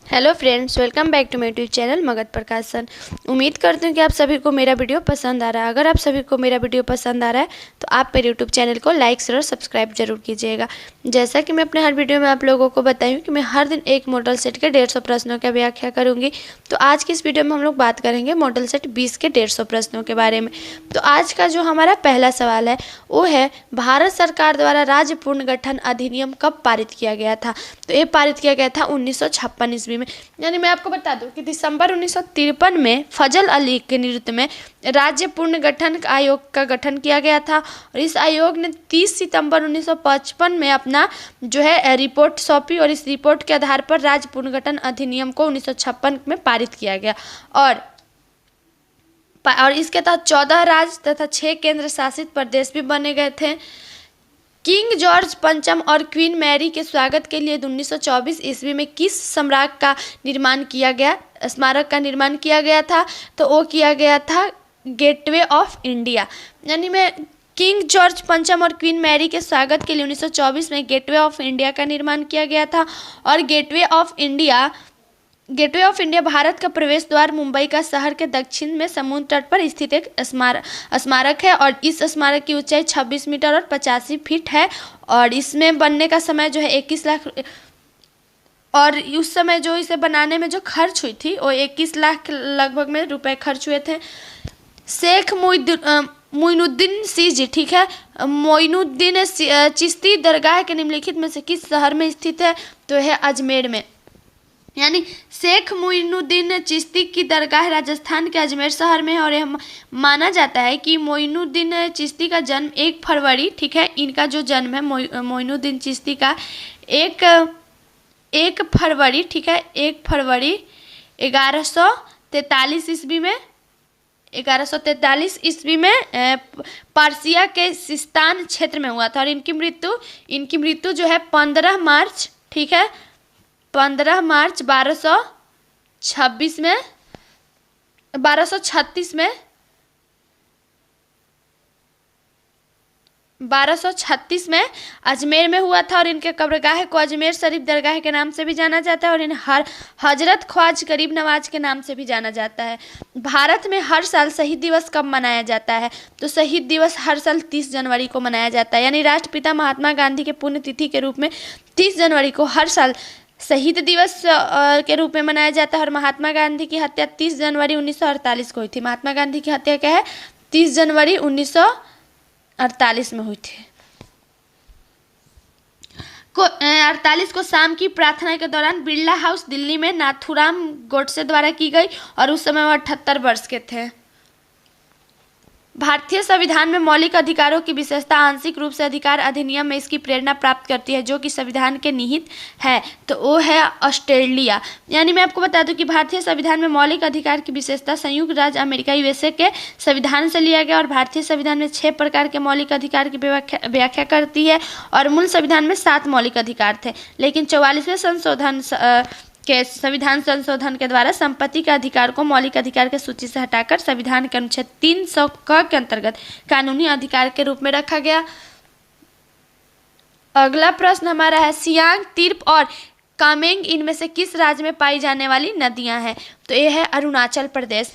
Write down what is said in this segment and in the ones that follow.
Hello friends, welcome back to my YouTube channel Magadh Prakashan. उम्मीद करती हूँ कि आप सभी को मेरा वीडियो पसंद आ रहा है। अगर आप सभी को मेरा वीडियो पसंद आ रहा है तो आप मेरे यूट्यूब चैनल को लाइक शेयर और सब्सक्राइब जरूर कीजिएगा। जैसा कि मैं अपने हर वीडियो में आप लोगों को बताई हूँ कि मैं हर दिन एक मॉडल सेट के 150 प्रश्नों की व्याख्या करूँगी। तो आज की इस वीडियो में हम लोग बात करेंगे मॉडल सेट 20 के 150 प्रश्नों के बारे में। तो आज का जो हमारा पहला सवाल है वो है, भारत सरकार द्वारा राज्य पुनर्गठन अधिनियम कब पारित किया गया था? तो ये पारित किया गया था 1956 ईस्वी में। यानी मैं आपको बता दूं कि दिसंबर 1953 में फजल अली के नेतृत्व में राज्य पुनर्गठन आयोग का गठन किया गया था और इस आयोग ने 30 सितंबर 1955 में अपना जो है रिपोर्ट सौंपी और इस रिपोर्ट के आधार पर राज्य पुनर्गठन अधिनियम को 1956 में पारित किया गया और इसके तहत 14 राज्य तथा 6 केंद्र शासित प्रदेश भी बने गए थे। किंग जॉर्ज पंचम और क्वीन मैरी के स्वागत के लिए 1924 ईस्वी में किस स्मारक का निर्माण किया गया था? तो वो किया गया था गेटवे ऑफ इंडिया। यानी मैं किंग जॉर्ज पंचम और क्वीन मैरी के स्वागत के लिए 1924 में गेटवे ऑफ इंडिया का निर्माण किया गया था और गेटवे ऑफ इंडिया भारत का प्रवेश द्वार मुंबई का शहर के दक्षिण में समुद्र तट पर स्थित एक स्मारक है और इस स्मारक की ऊंचाई 26 मीटर और 85 फीट है और इसमें बनने का समय जो है 21 लाख और उस समय जो इसे बनाने में जो खर्च हुई थी वो 21 लाख लगभग में रुपए खर्च हुए थे। शेख मोइनुद्दीन सीजी, ठीक है, मोइनुद्दीन चिश्ती दरगाह के निम्नलिखित में से किस शहर में स्थित है? तो है अजमेर में। यानी शेख मोइनुद्दीन चिश्ती की दरगाह राजस्थान के अजमेर शहर में है और यह माना जाता है कि मोइनुद्दीन चिश्ती का जन्म 1 फरवरी, ठीक है, इनका जो जन्म है मोइनुद्दीन चिश्ती का 1 फरवरी, ठीक है, 1 फरवरी 1143 ईस्वी में पर्सिया के सिस्तान क्षेत्र में हुआ था और इनकी मृत्यु जो है 15 मार्च, ठीक है, 15 मार्च 1236 में अजमेर में हुआ था और इनके कब्रगाह को अजमेर शरीफ दरगाह के नाम से भी जाना जाता है और इन्हें हजरत ख्वाजा गरीब नवाज के नाम से भी जाना जाता है। भारत में हर साल शहीद दिवस कब मनाया जाता है? तो शहीद दिवस हर साल 30 जनवरी को मनाया जाता है। यानी राष्ट्रपिता महात्मा गांधी के पुण्यतिथि के रूप में 30 जनवरी को हर साल शहीद दिवस के रूप में मनाया जाता है और महात्मा गांधी की हत्या 30 जनवरी 1948 को हुई थी। महात्मा गांधी की हत्या क्या है? 30 जनवरी 1948 में हुई थी। 48 को शाम की प्रार्थना के दौरान बिरला हाउस दिल्ली में नाथूराम गोडसे द्वारा की गई और उस समय वो 78 वर्ष के थे। भारतीय संविधान में मौलिक अधिकारों की विशेषता आंशिक रूप से अधिकार अधिनियम में इसकी प्रेरणा प्राप्त करती है जो कि संविधान के निहित है। तो वो है ऑस्ट्रेलिया। यानी मैं आपको बता दूं कि भारतीय संविधान में मौलिक अधिकार की विशेषता संयुक्त राज्य अमेरिका यूएसए के संविधान से लिया गया और भारतीय संविधान में 6 प्रकार के मौलिक अधिकार की व्याख्या करती है और मूल संविधान में 7 मौलिक अधिकार थे, लेकिन 44वें संशोधन के संविधान संशोधन के द्वारा संपत्ति के अधिकार को मौलिक अधिकार की सूची से हटाकर संविधान के अनुच्छेद 300 क के अंतर्गत कानूनी अधिकार के रूप में रखा गया। अगला प्रश्न हमारा है, सियांग, तिरप और कामेंग इनमें से किस राज्य में पाई जाने वाली नदियां हैं? तो ये है अरुणाचल प्रदेश।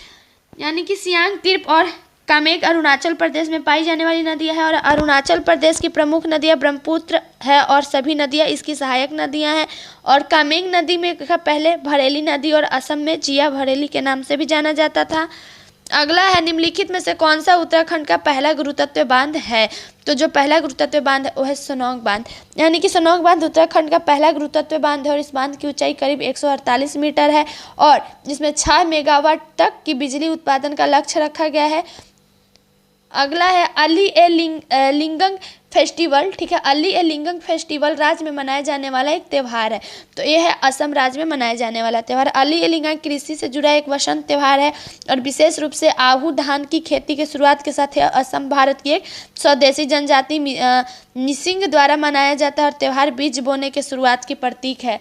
यानी कि सियांग, तिरप और कामेंग अरुणाचल प्रदेश में पाई जाने वाली नदियां हैं और अरुणाचल प्रदेश की प्रमुख नदियां ब्रह्मपुत्र है और सभी नदियां इसकी सहायक नदियां हैं और कामेंग नदी में पहले भरेली नदी और असम में जिया भरेली के नाम से भी जाना जाता था। अगला है, निम्नलिखित में से कौन सा उत्तराखंड का पहला गुरुतत्व बांध है? तो जो पहला गुरुतत्व बांध है वो है सोनोंग बांध। यानी कि सोनोंग बांध उत्तराखंड का पहला गुरुतत्व बांध है और इस बांध की ऊंचाई करीब 148 मीटर है और जिसमें 6 मेगावाट तक की बिजली उत्पादन का लक्ष्य रखा गया है। अगला है, अली ए लिंगंग फेस्टिवल, ठीक है, अली ए लिंगंग फेस्टिवल राज्य में मनाया जाने वाला एक त्यौहार है। तो ये है असम राज्य में मनाया जाने वाला त्यौहार। अली ए लिंगंग कृषि से जुड़ा एक वसंत त्यौहार है और विशेष रूप से आहू धान की खेती के शुरुआत के साथ असम भारत की एक स्वदेशी जनजाति मिसिंग द्वारा मनाया जाता है और त्यौहार बीज बोने के शुरुआत की प्रतीक है।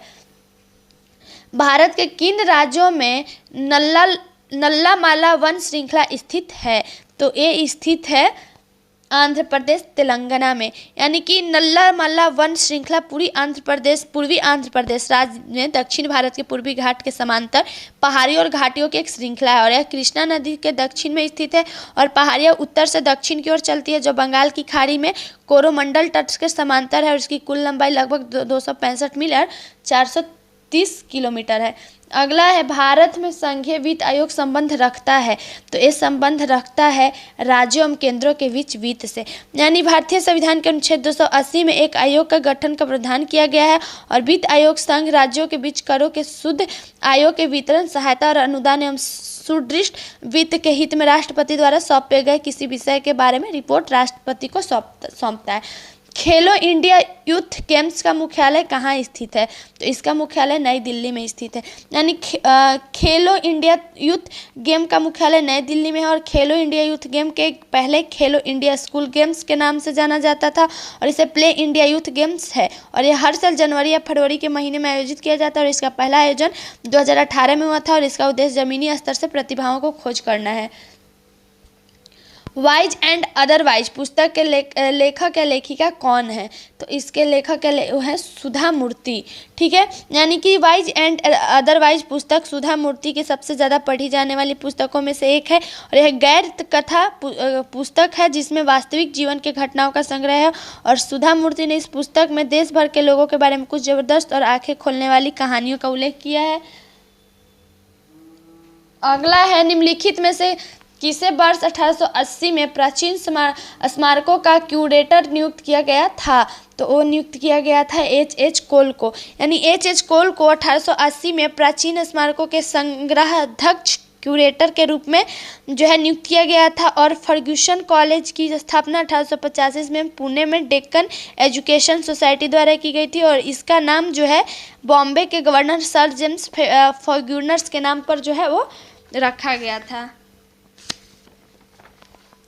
भारत के किन राज्यों में नल्ला माला वन श्रृंखला स्थित है? तो ये स्थित है आंध्र प्रदेश तेलंगाना में। यानी कि नल्ला वन श्रृंखला पूर्वी आंध्र प्रदेश राज्य में दक्षिण भारत के पूर्वी घाट के समांतर पहाड़ियों और घाटियों की एक श्रृंखला है और यह कृष्णा नदी के दक्षिण में स्थित है और पहाड़ियाँ उत्तर से दक्षिण की ओर चलती है जो बंगाल की खाड़ी में कोरोमंडल तट के समांतर है और इसकी कुल लंबाई लगभग 265 मील और 430 किलोमीटर है। अगला है भारत में संघीय वित्त आयोग संबंध रखता है, तो ये संबंध रखता है राज्यों एवं केंद्रों के बीच वित्त से। यानी भारतीय संविधान के अनुच्छेद 280 में एक आयोग का गठन का प्रावधान किया गया है और वित्त आयोग संघ राज्यों के बीच करों के शुद्ध आयोग के वितरण, सहायता और अनुदान एवं सुदृढ़ वित्त के हित में राष्ट्रपति द्वारा सौंपे गए किसी विषय के बारे में रिपोर्ट राष्ट्रपति को सौंपता है। खेलो इंडिया यूथ गेम्स का मुख्यालय कहाँ स्थित है, तो इसका मुख्यालय नई दिल्ली में स्थित है। यानी खेलो इंडिया यूथ गेम का मुख्यालय नई दिल्ली में है और खेलो इंडिया यूथ गेम के पहले खेलो इंडिया स्कूल गेम्स के नाम से जाना जाता था और इसे प्ले इंडिया यूथ गेम्स है और यह हर साल जनवरी या फरवरी के महीने में आयोजित किया जाता है और इसका पहला आयोजन 2018 में हुआ था और इसका उद्देश्य जमीनी स्तर से प्रतिभाओं को खोज करना है। वाइज एंड अदरवाइज पुस्तक के लेखक या लेखिका कौन है, तो इसके लेखक है सुधा मूर्ति। ठीक है, यानी कि वाइज एंड अदरवाइज पुस्तक सुधा मूर्ति की सबसे ज़्यादा पढ़ी जाने वाली पुस्तकों में से एक है और यह गैर कथा पुस्तक है जिसमें वास्तविक जीवन के घटनाओं का संग्रह है और सुधा मूर्ति ने इस पुस्तक में देश भर के लोगों के बारे में कुछ ज़बरदस्त और आंखें खोलने वाली कहानियों का उल्लेख किया है। अगला है निम्नलिखित में से किसे वर्ष 1880 में प्राचीन स्मारकों का क्यूरेटर नियुक्त किया गया था, तो वो नियुक्त किया गया था H.H. कोल को। यानी H.H. कोल को 1880 में प्राचीन स्मारकों के संग्रहाध्यक्ष क्यूरेटर के रूप में जो है नियुक्त किया गया था और फर्ग्यूसन कॉलेज की स्थापना 1885 में पुणे में डेक्कन एजुकेशन सोसाइटी द्वारा की गई थी और इसका नाम जो है बॉम्बे के गवर्नर सर जेम्स फर्ग्यूसन के नाम पर जो है वो रखा गया था।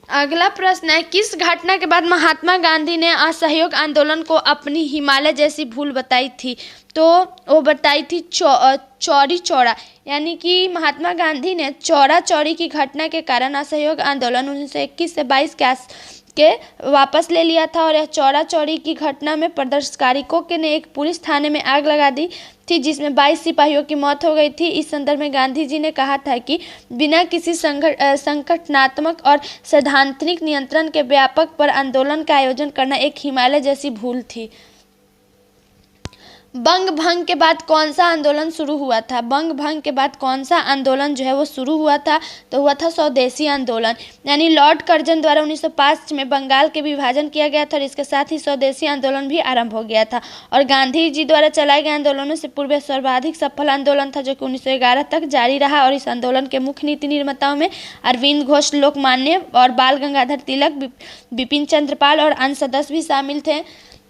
अगला प्रश्न है किस घटना के बाद महात्मा गांधी ने असहयोग आंदोलन को अपनी हिमालय जैसी भूल बताई थी, तो वो बताई थी चौरी चौरा। यानी कि महात्मा गांधी ने चौरा चौरी की घटना के कारण असहयोग आंदोलन 1921 से 22 के वापस ले लिया था और यह चौरा चौरी की घटना में प्रदर्शनकारियों के ने एक पुलिस थाने में आग लगा दी थी जिसमें 22 सिपाहियों की मौत हो गई थी। इस संदर्भ में गांधी जी ने कहा था कि बिना किसी संगठनात्मक और सैद्धांतिक नियंत्रण के व्यापक पर आंदोलन का आयोजन करना एक हिमालय जैसी भूल थी। बंग भंग के बाद कौन सा आंदोलन शुरू हुआ था, बंग भंग के बाद कौन सा आंदोलन जो है वो शुरू हुआ था, तो हुआ था स्वदेशी आंदोलन। यानी लॉर्ड कर्जन द्वारा 1905 में बंगाल के विभाजन किया गया था और इसके साथ ही स्वदेशी आंदोलन भी आरंभ हो गया था और गांधी जी द्वारा चलाए गए आंदोलनों से पूर्व सर्वाधिक सफल आंदोलन था जो कि 1911 तक जारी रहा और इस आंदोलन के मुख्य नीति निर्माताओं में अरविंद घोष, लोकमान्य और बाल गंगाधर तिलक, बिपिन चंद्र पाल और अन्य सदस्य भी शामिल थे।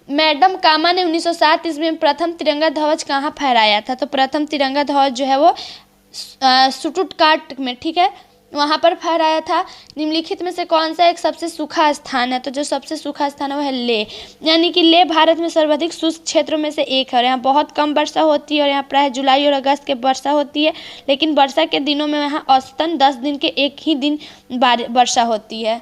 मैडम कामा ने 1907 ईस्वी में प्रथम तिरंगा ध्वज कहाँ फहराया था, तो प्रथम तिरंगा ध्वज जो है वो स्टुटगार्ट में, ठीक है, वहाँ पर फहराया था। निम्नलिखित में से कौन सा एक सबसे सूखा स्थान है, तो जो सबसे सूखा स्थान है वो है लेह। यानी कि लेह भारत में सर्वाधिक शुष्क क्षेत्रों में से एक है और यहाँ बहुत कम वर्षा होती है और यहाँ प्रायः जुलाई और अगस्त के वर्षा होती है, लेकिन वर्षा के दिनों में यहाँ औसतन 10 दिन के एक ही दिन वर्षा होती है।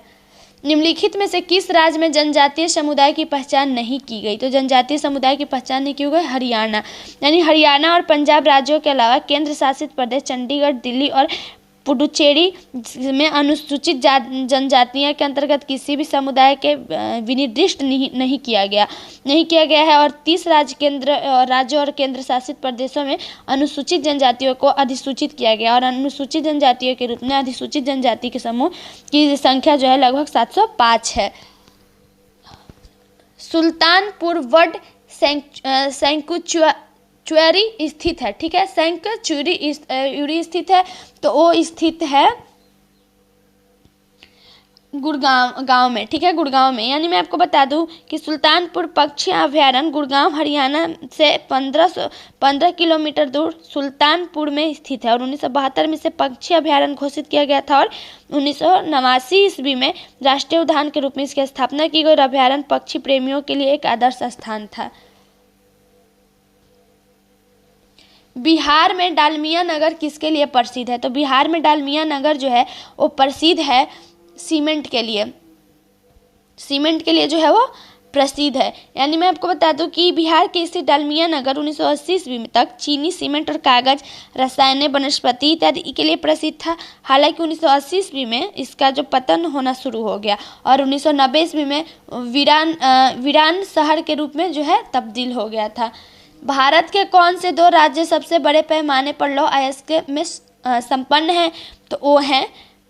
निम्नलिखित में से किस राज्य में जनजातीय समुदाय की पहचान नहीं की गई, तो जनजातीय समुदाय की पहचान नहीं की गई हरियाणा। यानी हरियाणा और पंजाब राज्यों के अलावा केंद्र शासित प्रदेश चंडीगढ़, दिल्ली और पुडुचेरी में अनुसूचित जनजातियों के अंतर्गत किसी भी समुदाय के विनिर्दिष्ट नहीं किया गया है और 30 राज्यों और केंद्र शासित प्रदेशों में अनुसूचित जनजातियों को अधिसूचित किया गया और अनुसूचित जनजातियों के रूप में अधिसूचित जनजाति के समूह की संख्या जो है लगभग 705 है। सुल्तानपुर वर्ड सेंक्चुअरी स्थित है, ठीक है, सेंक्चुअरी स्थित है, तो वो स्थित है गुड़गांव गांव में, ठीक है, गुड़गांव में। यानी मैं आपको बता दूं कि सुल्तानपुर पक्षी अभयारण्य गुड़गांव हरियाणा से 15 किलोमीटर दूर सुल्तानपुर में स्थित है और 1972 में इसे पक्षी अभयारण्य घोषित किया गया था और 1989 ईस्वी में राष्ट्रीय उद्यान के रूप में इसकी स्थापना की गई और अभयारण्य पक्षी प्रेमियों के लिए एक आदर्श स्थान था। बिहार में डालमिया नगर किसके लिए प्रसिद्ध है, तो बिहार में डालमिया नगर जो है वो प्रसिद्ध है सीमेंट के लिए। सीमेंट के लिए जो है वो प्रसिद्ध है। यानी मैं आपको बता दूं कि बिहार के स्थित डालमिया नगर 1980 ईस्वी में तक चीनी, सीमेंट और कागज, रसायन, वनस्पति इत्यादि के लिए प्रसिद्ध था। हालांकि 1980 ईस्वी में इसका जो पतन होना शुरू हो गया और 1990 ईस्वी में वीरान शहर के रूप में जो है तब्दील हो गया था। भारत के कौन से दो राज्य सबसे बड़े पैमाने पर लौह अयस्क में संपन्न हैं? तो वो हैं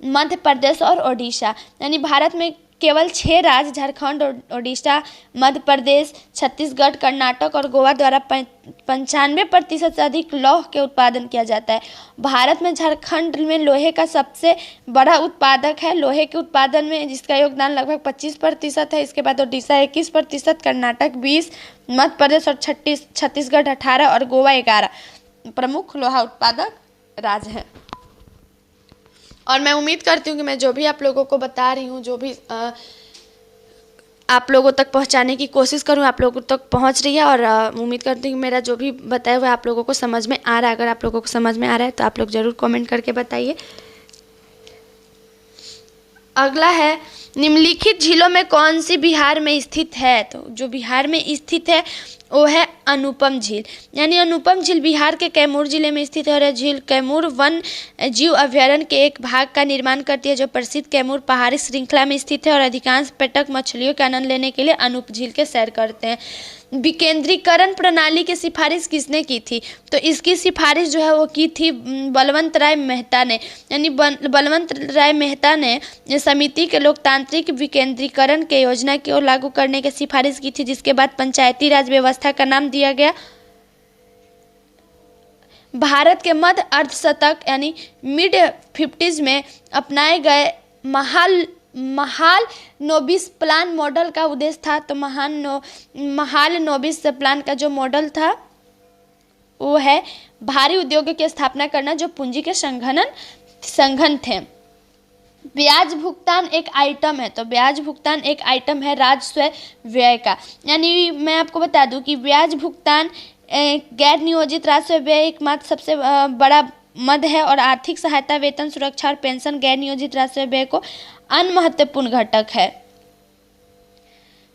मध्य प्रदेश और ओडिशा। यानी भारत में केवल 6 राज्य झारखंड, ओडिशा, मध्य प्रदेश, छत्तीसगढ़, कर्नाटक और गोवा द्वारा 95% से अधिक लौह के उत्पादन किया जाता है। भारत में झारखंड में लोहे का सबसे बड़ा उत्पादक है। लोहे के उत्पादन में जिसका योगदान लगभग 25% है। इसके बाद ओडिशा 21%, कर्नाटक 20%, मध्य प्रदेश और छत्तीसगढ़ 18% और गोवा 11 प्रमुख लोहा उत्पादक राज्य हैं। और मैं उम्मीद करती हूँ कि मैं जो भी आप लोगों को बता रही हूँ, जो भी आप लोगों तक पहुँचाने की कोशिश करूँ, आप लोगों तक पहुँच रही है। और उम्मीद करती हूँ कि मेरा जो भी बताया हुआ आप लोगों को समझ में आ रहा है। अगर आप लोगों को समझ में आ रहा है तो आप लोग ज़रूर कमेंट करके बताइए। अगला है, निम्नलिखित झीलों में कौन सी बिहार में स्थित है? तो जो बिहार में स्थित है वो है अनुपम झील। यानी अनुपम झील बिहार के कैमूर जिले में स्थित है और यह झील कैमूर वन जीव अभयारण्य के एक भाग का निर्माण करती है, जो प्रसिद्ध कैमूर पहाड़ी श्रृंखला में स्थित है। और अधिकांश पर्यटक मछलियों का आनंद लेने के लिए अनुप झील के सैर करते हैं। विकेंद्रीकरण प्रणाली की सिफारिश किसने की थी? तो इसकी सिफारिश जो है वो की थी बलवंत राय मेहता ने। यानी बलवंत राय मेहता ने समिति के लोकतांत्रिक विकेंद्रीकरण के योजना की ओर लागू करने की सिफारिश की थी, जिसके बाद पंचायती राज व्यवस्था का नाम दिया गया। भारत के मध्य अर्धशतक यानी मिड 50s में अपनाए गए महालनोबिस प्लान मॉडल का उद्देश्य था। तो महालनोबिस प्लान का जो मॉडल था वो है भारी उद्योगों की स्थापना करना जो पूंजी के संघन थे। ब्याज भुगतान एक आइटम है। तो ब्याज भुगतान एक आइटम है राजस्व व्यय का। यानी मैं आपको बता दूं कि ब्याज भुगतान गैर नियोजित राजस्व व्यय एकमात्र सबसे बड़ा मद है और आर्थिक सहायता, वेतन, सुरक्षा और पेंशन गैर नियोजित राजस्व व्यय को अन्य महत्वपूर्ण घटक है।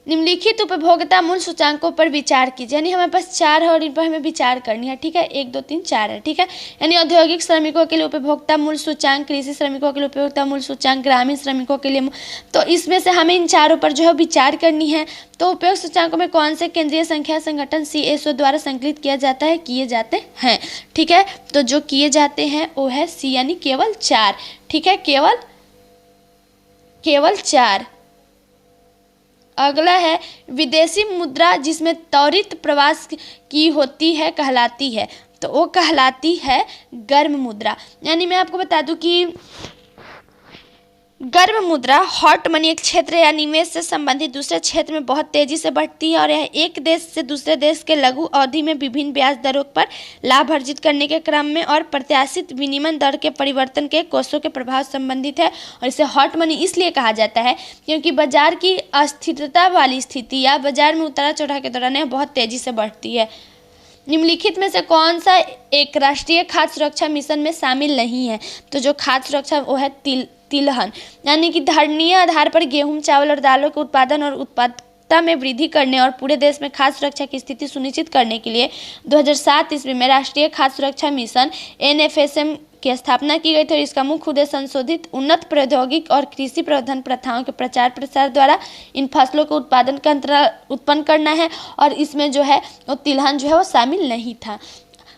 निम्नलिखित उपभोक्ता मूल्य सूचांकों पर विचार कीजिए। यानी हमारे पास 4 है और इन पर हमें विचार करनी है। ठीक है, 1 2 3 4 है। ठीक है, यानी औद्योगिक श्रमिकों के लिए उपभोक्ता मूल्य सूचांक, कृषि श्रमिकों के लिए उपभोक्ता मूल्य सूचांक, ग्रामीण श्रमिकों के लिए। तो इसमें से हमें इन चारों पर जो है विचार करनी है। तो उपयुक्त सूचांकों में कौन से केंद्रीय संख्या संगठन CSO द्वारा संकलित किए जाते हैं? ठीक है, तो जो किए जाते हैं वो है C, यानी केवल 4। ठीक है, केवल 4। अगला है, विदेशी मुद्रा जिसमें त्वरित प्रवास की होती है कहलाती है। तो वो कहलाती है गर्म मुद्रा। यानी मैं आपको बता दूं कि गर्म मुद्रा हॉट मनी एक क्षेत्र या निवेश से संबंधित दूसरे क्षेत्र में बहुत तेजी से बढ़ती है और यह एक देश से दूसरे देश के लघु अवधि में विभिन्न ब्याज दरों पर लाभ अर्जित करने के क्रम में और प्रत्याशित विनिमय दर के परिवर्तन के कोषों के प्रभाव संबंधित है। और इसे हॉट मनी इसलिए कहा जाता है क्योंकि बाजार की अस्थिरता वाली स्थिति या बाजार में उतार चढ़ाव के दौरान यह बहुत तेजी से बढ़ती है। निम्नलिखित में से कौन सा एक राष्ट्रीय खाद्य सुरक्षा मिशन में शामिल नहीं है? तो जो खाद्य सुरक्षा वो है तिलहन। यानी कि धारणीय आधार पर गेहूं, चावल और दालों के उत्पादन और उत्पादकता में वृद्धि करने और पूरे देश में खाद्य सुरक्षा की स्थिति सुनिश्चित करने के लिए 2007 ईस्वी में राष्ट्रीय खाद्य सुरक्षा मिशन NFSM की स्थापना की गई थी। और इसका मुख्य उद्देश्य संशोधित उन्नत प्रौद्योगिकी और कृषि प्रबंधन प्रथाओं के प्रचार प्रसार द्वारा इन फसलों के उत्पादन का अंतराल उत्पन्न करना है। और इसमें जो है वो तिलहन जो है वो शामिल नहीं था।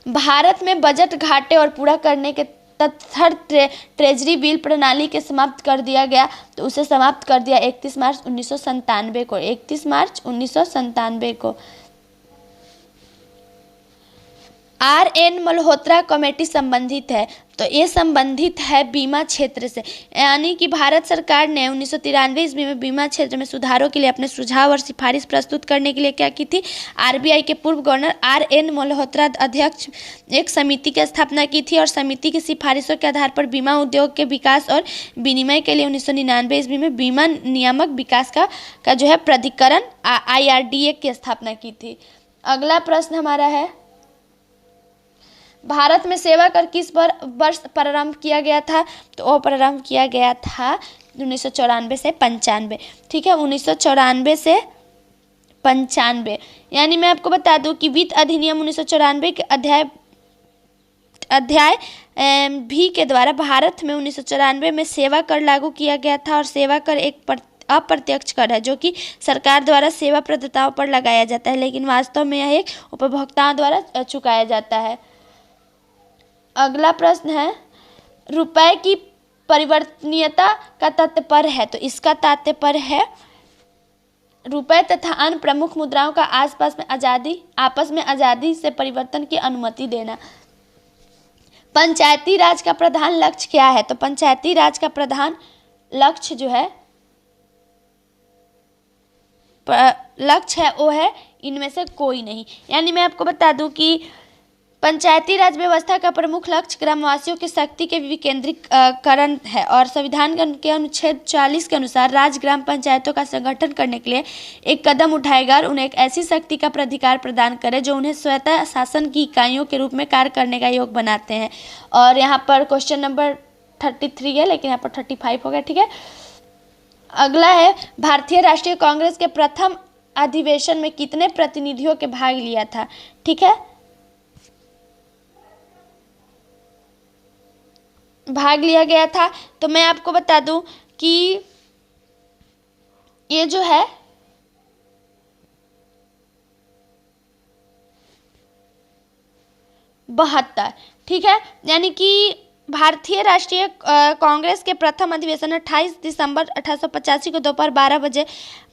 भारत में बजट घाटे और पूरा करने के तदर्थ ट्रेजरी बिल प्रणाली के समाप्त कर दिया गया। तो उसे समाप्त कर दिया 31 मार्च 1997 को। 31 मार्च 1997 को। RN मल्होत्रा कमेटी संबंधित है। तो ये संबंधित है बीमा क्षेत्र से। यानी कि भारत सरकार ने 1993 ईस्वी में बीमा क्षेत्र में सुधारों के लिए अपने सुझाव और सिफारिश प्रस्तुत करने के लिए क्या की थी? RBI के पूर्व गवर्नर RN मल्होत्रा अध्यक्ष एक समिति की स्थापना की थी और समिति की सिफारिशों के आधार पर बीमा उद्योग के विकास और विनिमय के लिए 1999 ईस्वी में बीमा नियामक विकास का जो है प्राधिकरण IRDA की स्थापना की थी। अगला प्रश्न हमारा है, भारत में सेवा कर किस वर्ष प्रारंभ किया गया था? तो वो प्रारंभ किया गया था 1994 से 95, ठीक है, 1994 से 95। यानी मैं आपको बता दूं कि वित्त अधिनियम 1994 के अध्याय भी के द्वारा भारत में 1994 में सेवा कर लागू किया गया था। और सेवा कर एक अप्रत्यक्ष कर है जो कि सरकार द्वारा सेवा प्रदाताओं पर लगाया जाता है, लेकिन वास्तव में यह एक उपभोक्ताओं द्वारा चुकाया जाता है। अगला प्रश्न है, रुपए की परिवर्तनीयता का तात्पर्य है। तो इसका तात्पर्य है रुपए तथा अन्य प्रमुख मुद्राओं का आपस में आजादी से परिवर्तन की अनुमति देना। पंचायती राज का प्रधान लक्ष्य क्या है? तो पंचायती राज का प्रधान लक्ष्य जो है वो है इनमें से कोई नहीं। यानी मैं आपको बता दूं कि पंचायती राज व्यवस्था का प्रमुख लक्ष्य ग्रामवासियों की शक्ति के विकेंद्रीकरण है। और संविधान के अनुच्छेद 40 के अनुसार राज्य ग्राम पंचायतों का संगठन करने के लिए एक कदम उठाएगा और उन्हें एक ऐसी शक्ति का प्राधिकार प्रदान करे जो उन्हें स्वतः शासन की इकाइयों के रूप में कार्य करने का योग बनाते हैं। और यहाँ पर क्वेश्चन नंबर 33 है, लेकिन यहाँ पर 35 हो गया, ठीक है। अगला है, भारतीय राष्ट्रीय कांग्रेस के प्रथम अधिवेशन में कितने प्रतिनिधियों के भाग लिया था? ठीक है, भाग लिया गया था। तो मैं आपको बता दूं कि ये जो है 72, ठीक है। यानी कि भारतीय राष्ट्रीय कांग्रेस के प्रथम अधिवेशन 28 दिसंबर 1885 को दोपहर 12 बजे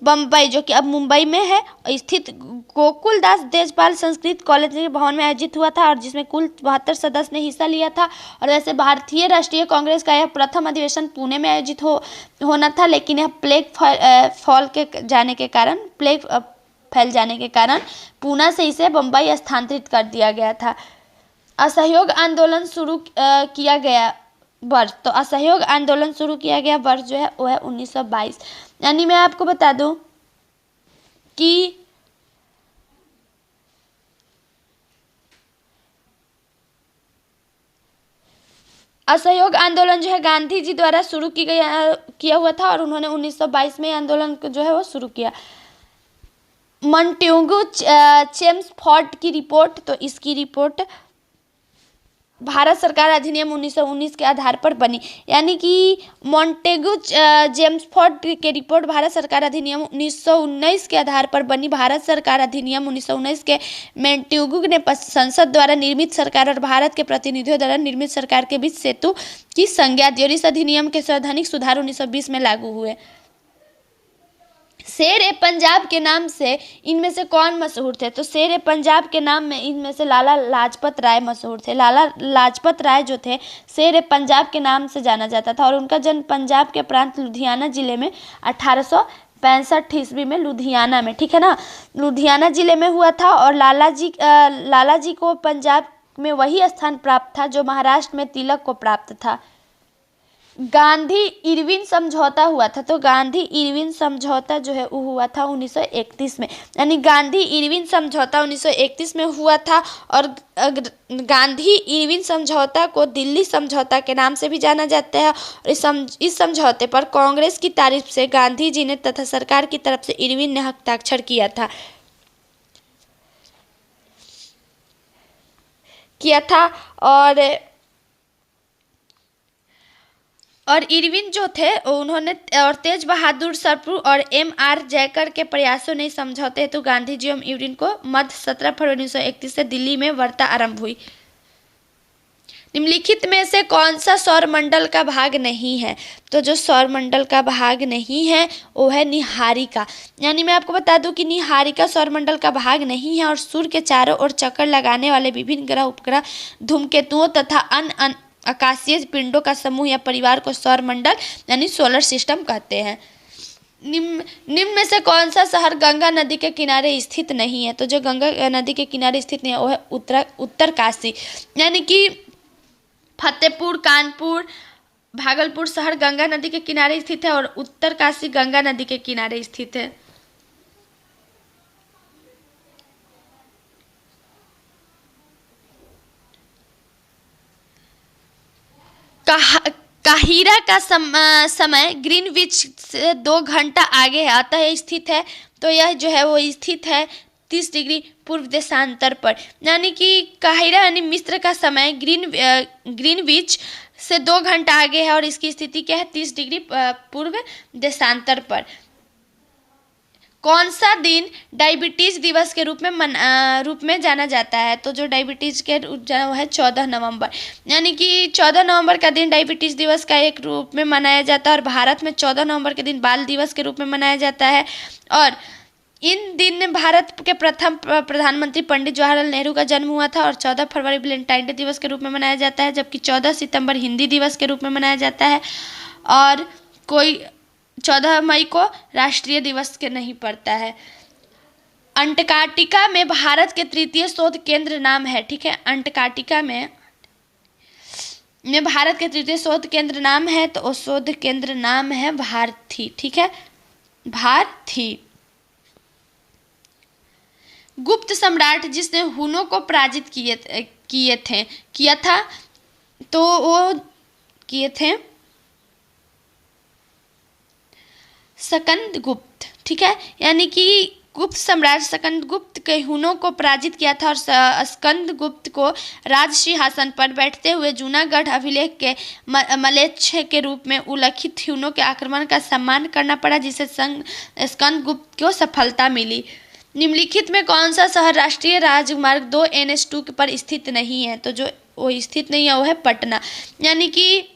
बम्बई, जो कि अब मुंबई में है, स्थित गोकुलदास देशपाल संस्कृत कॉलेज के भवन में आयोजित हुआ था और जिसमें कुल 72 सदस्य ने हिस्सा लिया था। और वैसे भारतीय राष्ट्रीय कांग्रेस का यह प्रथम अधिवेशन पुणे में आयोजित होना था, लेकिन यह प्लेग फैल जाने के कारण पूना से इसे बम्बई स्थानांतरित कर दिया गया था। असहयोग आंदोलन शुरू किया गया वर्ष, तो असहयोग आंदोलन शुरू किया गया वर्ष जो है वो है 1922। यानी मैं आपको बता दूं कि असहयोग आंदोलन जो है गांधी जी द्वारा शुरू किया हुआ था और उन्होंने 1922 में आंदोलन जो है वो शुरू किया। मॉन्टेगू चेम्सफोर्ड की रिपोर्ट, तो इसकी रिपोर्ट भारत सरकार अधिनियम 1919 के आधार पर बनी। यानी कि मॉन्टेगू चेम्सफोर्ड की रिपोर्ट भारत सरकार अधिनियम 1919 के आधार पर बनी। भारत सरकार अधिनियम 1919 के मॉन्टेगू ने संसद द्वारा निर्मित सरकार और भारत के प्रतिनिधियों द्वारा निर्मित सरकार के बीच सेतु की संज्ञा दी और इस अधिनियम के संवैधानिक सुधार 1920 में लागू हुए। शेर ए पंजाब के नाम से इनमें से कौन मशहूर थे? तो शेर ए पंजाब के नाम में इनमें से लाला लाजपत राय मशहूर थे। लाला लाजपत राय जो थे शेर ए पंजाब के नाम से जाना जाता था और उनका जन्म पंजाब के प्रांत लुधियाना जिले में 1865 ईस्वी में लुधियाना में, ठीक है ना, लुधियाना जिले में हुआ था। और लाला जी को पंजाब में वही स्थान प्राप्त था जो महाराष्ट्र में तिलक को प्राप्त था। गांधी इरविन समझौता हुआ था, तो गांधी इरविन समझौता जो है वो हुआ था 1931 में। यानी गांधी इरविन समझौता 1931 में हुआ था और गांधी इरविन समझौता को दिल्ली समझौता के नाम से भी जाना जाता है। और इस समझौते पर कांग्रेस की तारीफ से गांधी जी ने तथा सरकार की तरफ से इरविन ने हस्ताक्षर किया था। और इरविन जो थे उन्होंने और तेज बहादुर सप्रू और M.R. जयकर के प्रयासों ने समझौते हेतु गांधी जी एवं इरविन को मध्य 17 फरवरी 1931 से दिल्ली में वार्ता आरंभ हुई। निम्नलिखित में से कौन सा सौरमंडल का भाग नहीं है? तो जो सौरमंडल का भाग नहीं है वो है निहारिका। यानी मैं आपको बता दूं कि निहारिका सौरमंडल का भाग नहीं है और सूर्य के चारों ओर चक्कर लगाने वाले विभिन्न ग्रह उपग्रह धूमकेतुओं तथा अन्य आकाशीय पिंडों का समूह या परिवार को सौरमंडल यानी सोलर सिस्टम कहते हैं। निम्न में से कौन सा शहर गंगा नदी के किनारे स्थित नहीं है? तो जो गंगा नदी के किनारे स्थित नहीं है वो है उत्तरकाशी। यानी कि फतेहपुर, कानपुर, भागलपुर शहर गंगा नदी के किनारे स्थित है और उत्तरकाशी गंगा नदी के किनारे स्थित है। काहिरा का समय ग्रीनविच से 2 घंटा आगे है, अतः यह स्थित है, तो यह जो है वो स्थित है 30 डिग्री पूर्व देशांतर पर। यानी कि काहिरा यानी मिस्र का समय ग्रीनविच से 2 घंटा आगे है और इसकी स्थिति क्या है, 30 डिग्री पूर्व देशांतर पर। कौन सा दिन डायबिटीज दिवस के रूप में जाना जाता है? तो जो डायबिटीज के वो है 14 नवंबर, यानी कि 14 नवंबर का दिन डायबिटीज दिवस का एक रूप में मनाया जाता है और भारत में 14 नवंबर के दिन बाल दिवस के रूप में मनाया जाता है। और इन दिन भारत के प्रथम प्रधानमंत्री पंडित जवाहरलाल नेहरू का जन्म हुआ था और 14 फरवरी वैलेंटाइन डे दिवस के रूप में मनाया जाता है, जबकि 14 सितंबर हिंदी दिवस के रूप में मनाया जाता है और कोई 14 मई को राष्ट्रीय दिवस के नहीं पड़ता है। अंटार्कटिका में भारत के तृतीय शोध केंद्र नाम है, ठीक है, अंटार्कटिका में भारत के तृतीय शोध केंद्र नाम है, तो उस शोध केंद्र नाम है भारती, ठीक है, भारती। गुप्त सम्राट जिसने हुनों को पराजित किया था, तो वो किए थे स्कंदगुप्त, ठीक है, यानी कि गुप्त सम्राट स्कंदगुप्त के हुनों को पराजित किया था और स्कंदगुप्त को राज सिंहासन पर बैठते हुए जूनागढ़ अभिलेख के मलेच्छ के रूप में उल्लिखित हुनों के आक्रमण का सम्मान करना पड़ा, जिसे स्कंदगुप्त को सफलता मिली। निम्नलिखित में कौन सा शहर राष्ट्रीय राजमार्ग 2 NH2 पर स्थित नहीं है? तो जो वो स्थित नहीं है वो है पटना, यानी कि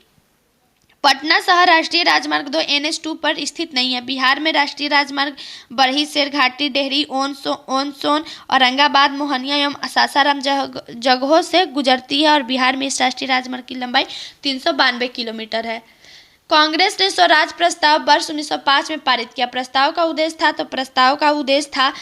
पटना शहर राष्ट्रीय राजमार्ग 2 NH2 पर स्थित नहीं है। बिहार में राष्ट्रीय राजमार्ग बरही, शेरघाटी, डेहरी, ओनसोन, औरंगाबाद, मोहनिया एवं सासाराम जगहों से गुजरती है और बिहार में इस राष्ट्रीय राजमार्ग की लंबाई 392 किलोमीटर है। कांग्रेस ने स्वराज प्रस्ताव वर्ष 1905 में पारित किया। प्रस्ताव का उद्देश्य था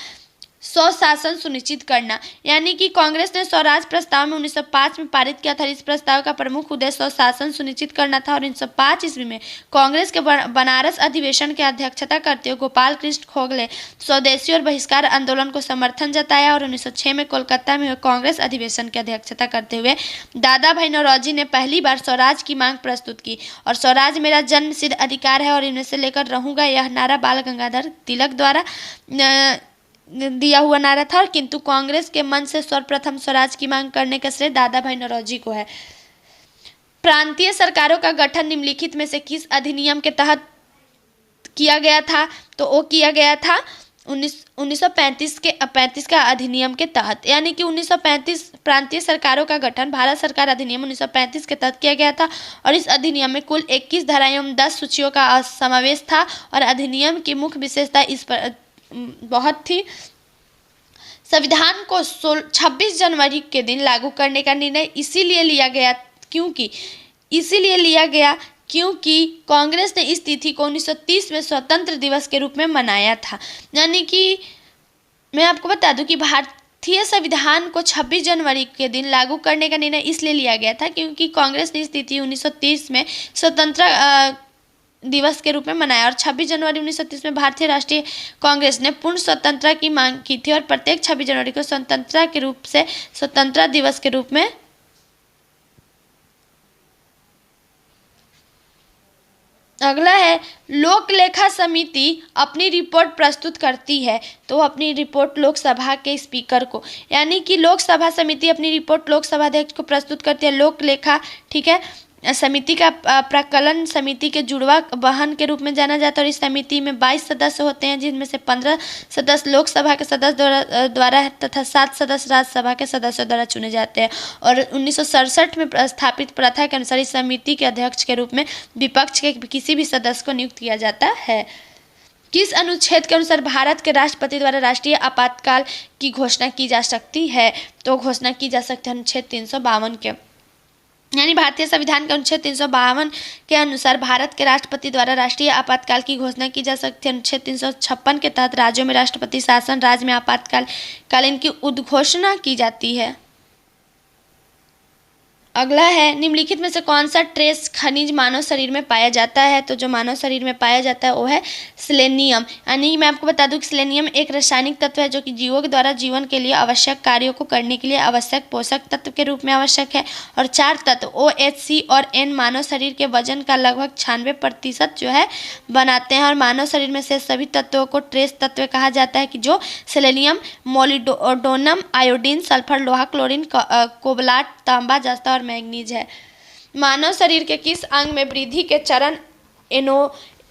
स्वशासन सुनिश्चित करना, यानी कि कांग्रेस ने स्वराज प्रस्ताव में 1905 में पारित किया था। इस प्रस्ताव का प्रमुख उद्देश्य स्वशासन सुनिश्चित करना था और 1905 ईस्वी में कांग्रेस के बनारस अधिवेशन की अध्यक्षता करते हुए गोपाल कृष्ण खोगले स्वदेशी और बहिष्कार आंदोलन को समर्थन जताया और 1906 में कोलकाता में हुए कांग्रेस अधिवेशन की अध्यक्षता करते हुए दादा भाई नौरोजी ने पहली बार स्वराज की मांग प्रस्तुत की और स्वराज मेरा जन्मसिद्ध अधिकार है और इनमें से लेकर रहूंगा, यह नारा बाल गंगाधर तिलक द्वारा दिया हुआ नारा था। और किंतु कांग्रेस के मन से सर्वप्रथम स्वराज की मांग करने का श्रेय दादा भाई नौरोजी को है। प्रांतीय सरकारों का गठन निम्नलिखित में से किस अधिनियम के तहत किया गया था? तो वो किया गया था 1935 का अधिनियम के तहत, यानी कि 1935 प्रांतीय सरकारों का गठन भारत सरकार अधिनियम 1935 के तहत किया गया था और इस अधिनियम में कुल 21 धाराएं एवं 10 सूचियों का समावेश था और अधिनियम की मुख्य विशेषता इस पर बहुत थी। संविधान को 26 जनवरी के दिन लागू करने का निर्णय इसीलिए लिया गया क्योंकि कांग्रेस ने इस तिथि को 1930 में स्वतंत्र दिवस के रूप में मनाया था। यानी कि मैं आपको बता दूं कि भारतीय संविधान को 26 जनवरी के दिन लागू करने का निर्णय इसलिए लिया गया था क्योंकि कांग्रेस ने इस तिथि 1930 में स्वतंत्र दिवस के रूप में मनाया और 26 जनवरी 1930 में भारतीय राष्ट्रीय कांग्रेस ने पूर्ण स्वतंत्रता की मांग की थी और प्रत्येक 26 जनवरी को स्वतंत्रता के रूप से स्वतंत्रता दिवस के रूप में अगला है लोक लेखा समिति अपनी रिपोर्ट प्रस्तुत करती है, तो अपनी रिपोर्ट लोकसभा के स्पीकर को, यानी कि लोकसभा समिति अपनी रिपोर्ट लोकसभा अध्यक्ष को प्रस्तुत करती है। लोक लेखा, ठीक है, समिति का प्रकलन समिति के जुड़वा वाहन के रूप में जाना जाता है और इस समिति में 22 सदस्य होते हैं, जिनमें से 15 सदस्य लोकसभा के सदस्य द्वारा तथा 7 सदस्य राज्यसभा के सदस्यों द्वारा चुने जाते हैं। और 1967 में स्थापित प्रथा के अनुसार इस समिति के अध्यक्ष के रूप में विपक्ष के किसी भी सदस्य को नियुक्त किया जाता है। किस अनुच्छेद के अनुसार भारत के राष्ट्रपति द्वारा राष्ट्रीय आपातकाल की घोषणा की जा सकती है? तो घोषणा की जा सकती है अनुच्छेद 352 के, यानी भारतीय संविधान के अनुच्छेद 352 के अनुसार भारत के राष्ट्रपति द्वारा राष्ट्रीय आपातकाल की घोषणा की जा सकती है। अनुच्छेद 356 के तहत राज्यों में राष्ट्रपति शासन राज्य में आपातकालीन की उद्घोषणा की जाती है। अगला है, निम्नलिखित में से कौन सा ट्रेस खनिज मानव शरीर में पाया जाता है? तो जो मानव शरीर में पाया जाता है वो है सेलेनियम। यानी मैं आपको बता दूं कि सेलेनियम एक रासायनिक तत्व है जो कि जीवों के द्वारा जीवन के लिए आवश्यक कार्यों को करने के लिए आवश्यक पोषक तत्व के रूप में आवश्यक है। और 4 तत्व OH, C और N मानव शरीर के वजन का लगभग 96% जो है बनाते हैं। और मानव शरीर में से सभी तत्वों को ट्रेस तत्व कहा जाता है कि जो सेलेनियम, मोलिब्डेनम, आयोडीन, सल्फर, लोहा, क्लोरीन, कोबाल्ट, तांबा, जस्ता और मैंगनीज है। मानव शरीर के किस अंग में वृद्धि के चरण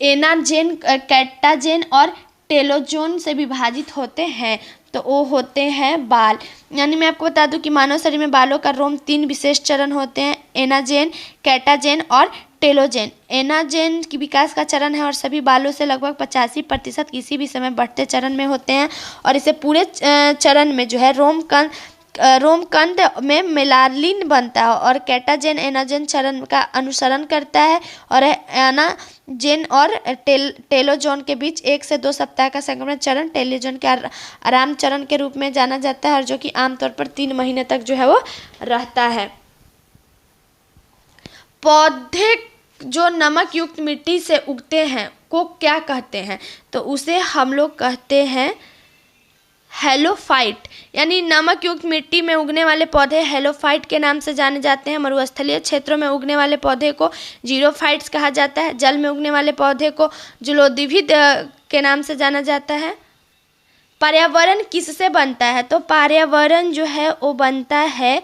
एनाजेन, कैटाजेन और टेलोजोन से विभाजित होते हैं? तो वो होते हैं बाल। यानी मैं आपको बता दूं कि मानव शरीर में बालों का रोम 3 विशेष चरण होते हैं, एनाजेन, कैटाजेन और टेलोजेन। एनाजेन की विकास का चरण है और सभी बालों से लगभग 85% किसी भी समय बढ़ते चरण में होते हैं। और इसे पूरे चरण में जो है रोमकंद में मेलानिन बनता है। और कैटाजेन एनाजेन चरण का अनुसरण करता है और एनाजेन और टेलोजोन के बीच 1 से 2 सप्ताह का संक्रमण चरण टेलोजोन के आराम चरण के रूप में जाना जाता है, और जो कि आमतौर पर 3 महीने तक जो है वो रहता है। पौधे जो नमक युक्त मिट्टी से उगते हैं को क्या कहते हैं? तो उसे हम लोग कहते हैं हेलोफाइट। यानी नमक युक्त मिट्टी में उगने वाले पौधे हेलोफाइट के नाम से जाने जाते हैं। मरुस्थलीय क्षेत्रों में उगने वाले पौधे को जीरोफाइट्स कहा जाता है। जल में उगने वाले पौधे को जलोद्भिद के नाम से जाना जाता है। पर्यावरण किससे बनता है? तो पर्यावरण जो है वो बनता है